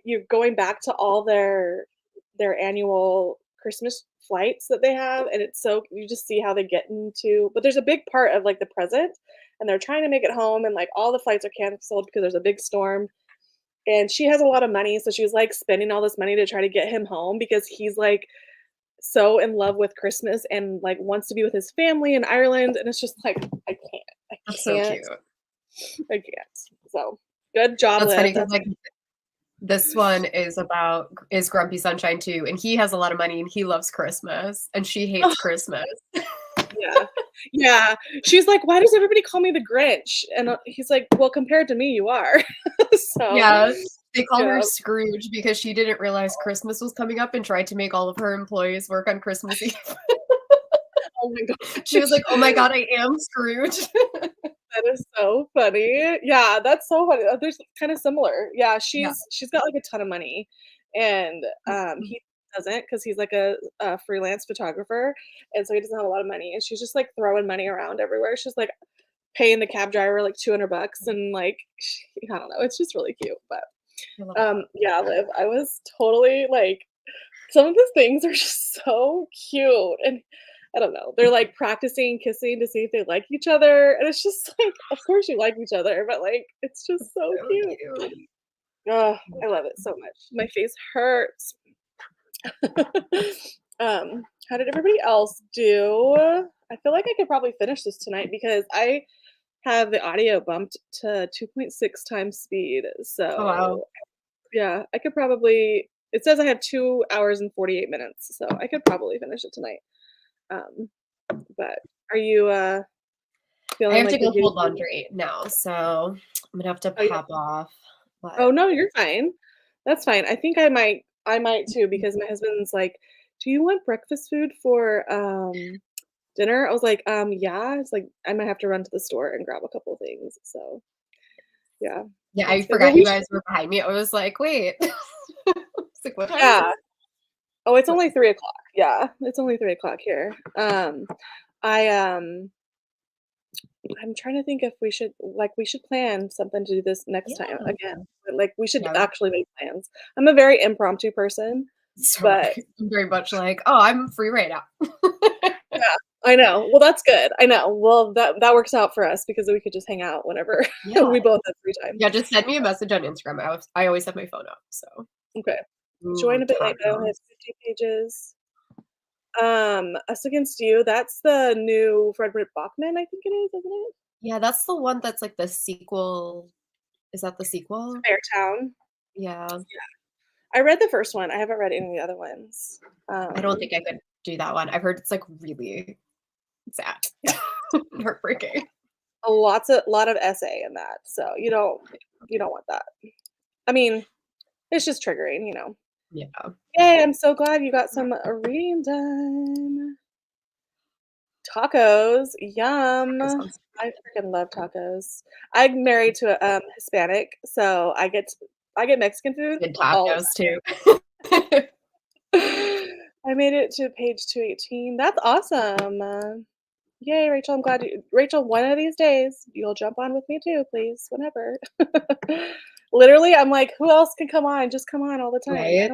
you're going back to all their annual Christmas flights that they have, and it's so you just see how they get into but there's a big part of, like, the present, and they're trying to make it home, and, like, all the flights are canceled because there's a big storm, and she has a lot of money, so she's, like, spending all this money to try to get him home because he's, like, so in love with Christmas and, like, wants to be with his family in Ireland, and it's just like, I can't, I That's so can't, cute. I can't. So, good job, That's funny Liv, because that's like, this one is Grumpy Sunshine too, and he has a lot of money and he loves Christmas, and she hates Christmas. yeah. Yeah. She's like, "Why does everybody call me the Grinch?" And, he's like, "Well, compared to me, you are." So, Yeah, they call her yeah. Scrooge because she didn't realize Christmas was coming up and tried to make all of her employees work on Christmas Eve. Oh my She was gosh. like, "Oh my god, I am Scrooge." That is so funny. Yeah, that's so funny. There's kinda similar. Yeah, Yeah. she's got, like, a ton of money, and, he doesn't because he's, like, a freelance photographer, and so he doesn't have a lot of money, and she's just, like, throwing money around everywhere. She's, like, paying the cab driver, like, $200 and, like, I don't know, it's just really cute, but, I love that. yeah, Liv, I was totally, like some of the things are just so cute, and I don't know, they're, like, practicing kissing to see if they like each other, and it's just like, of course you like each other, but, like, it's just That's so so cute. cute. Ugh, I love it so much. My face hurts. How did everybody else do? I feel like I could probably finish this tonight because I have the audio bumped to 2.6 times speed, Oh, wow. so, yeah, I could probably it says I have 2 hours and 48 minutes, so I could probably finish it tonight. Um, but are you, I feeling have to like you're go getting fold laundry now, so I'm gonna have to oh, yeah. pop off, Oh, but no, you're fine. That's fine. I think I might too because my husband's like, "Do you want breakfast food for, dinner?" I was like, yeah." It's like, "I might have to run to the store and grab a couple things." So, yeah, yeah, I that's good. Well, forgot we you should guys were behind me. I was like, "Wait." It's like, "What time is yeah. it?" Oh, it's But only 3 o'clock. Yeah, it's only 3 o'clock here. I, I'm trying to think if we should plan something to do this next time yeah. again. Like, we should Yeah, actually make plans. I'm a very impromptu person, so but I'm very much like, "Oh, I'm free right now." yeah, I know. Well, that's good. I know. Well, that works out for us because we could just hang out whenever Yeah. we both have free time. Yeah, just send me a message on Instagram. I always have my phone up, so Okay. Join Ooh, a bit late, though. I have tacos. 50 pages. Us Against You, that's the new Frederick Bachman, I think it is, isn't it? Yeah, that's the one that's like the sequel. Is that the It's sequel? Fairtown. Yeah. I read the first one. I haven't read any of the other ones. I don't think I could do that one. I've heard it's, like, really sad. Yeah, Heartbreaking. a lot of essay in that, so you don't want that. I mean, it's just triggering, you know. Yeah. Yay, I'm so glad you got some reading done. Tacos, yum. Tacos sounds I freaking love tacos. I'm married to a, Hispanic, so I get Mexican food good all tacos too. the time. I made it to page 218. That's awesome. Yay, Rachel, I'm glad you Rachel, one of these days, you'll jump on with me too, please, whenever. Literally, I'm like, "Who else can come on? Just come on all the time." I Right?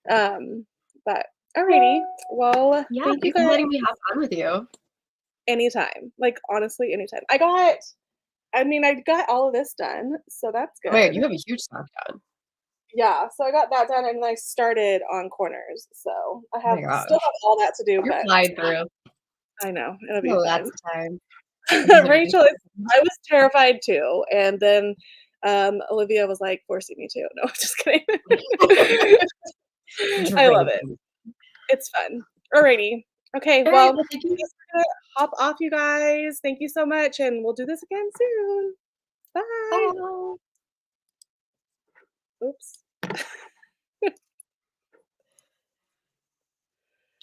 don't but alrighty. Well, Yeah, thank you thanks for guys letting me have fun with you. anytime. Like, honestly, anytime. I got all of this done, so that's Oh my god, good. you have a huge stack done. Yeah, so I got that done and then I started on corners. So I Oh have my still gosh. have all that to do, You're but flying through. I know it'll be Lots fine. of time. I think it'll be Rachel, fun. I was terrified too, and then Olivia was like forcing me to. No, just kidding. I love it. Drinking. It's fun. Alrighty. Okay, Alright, well, well, thank you. I guess we're gonna hop off, you guys. Thank you so much, and we'll do this again soon. Bye. Bye. Oops.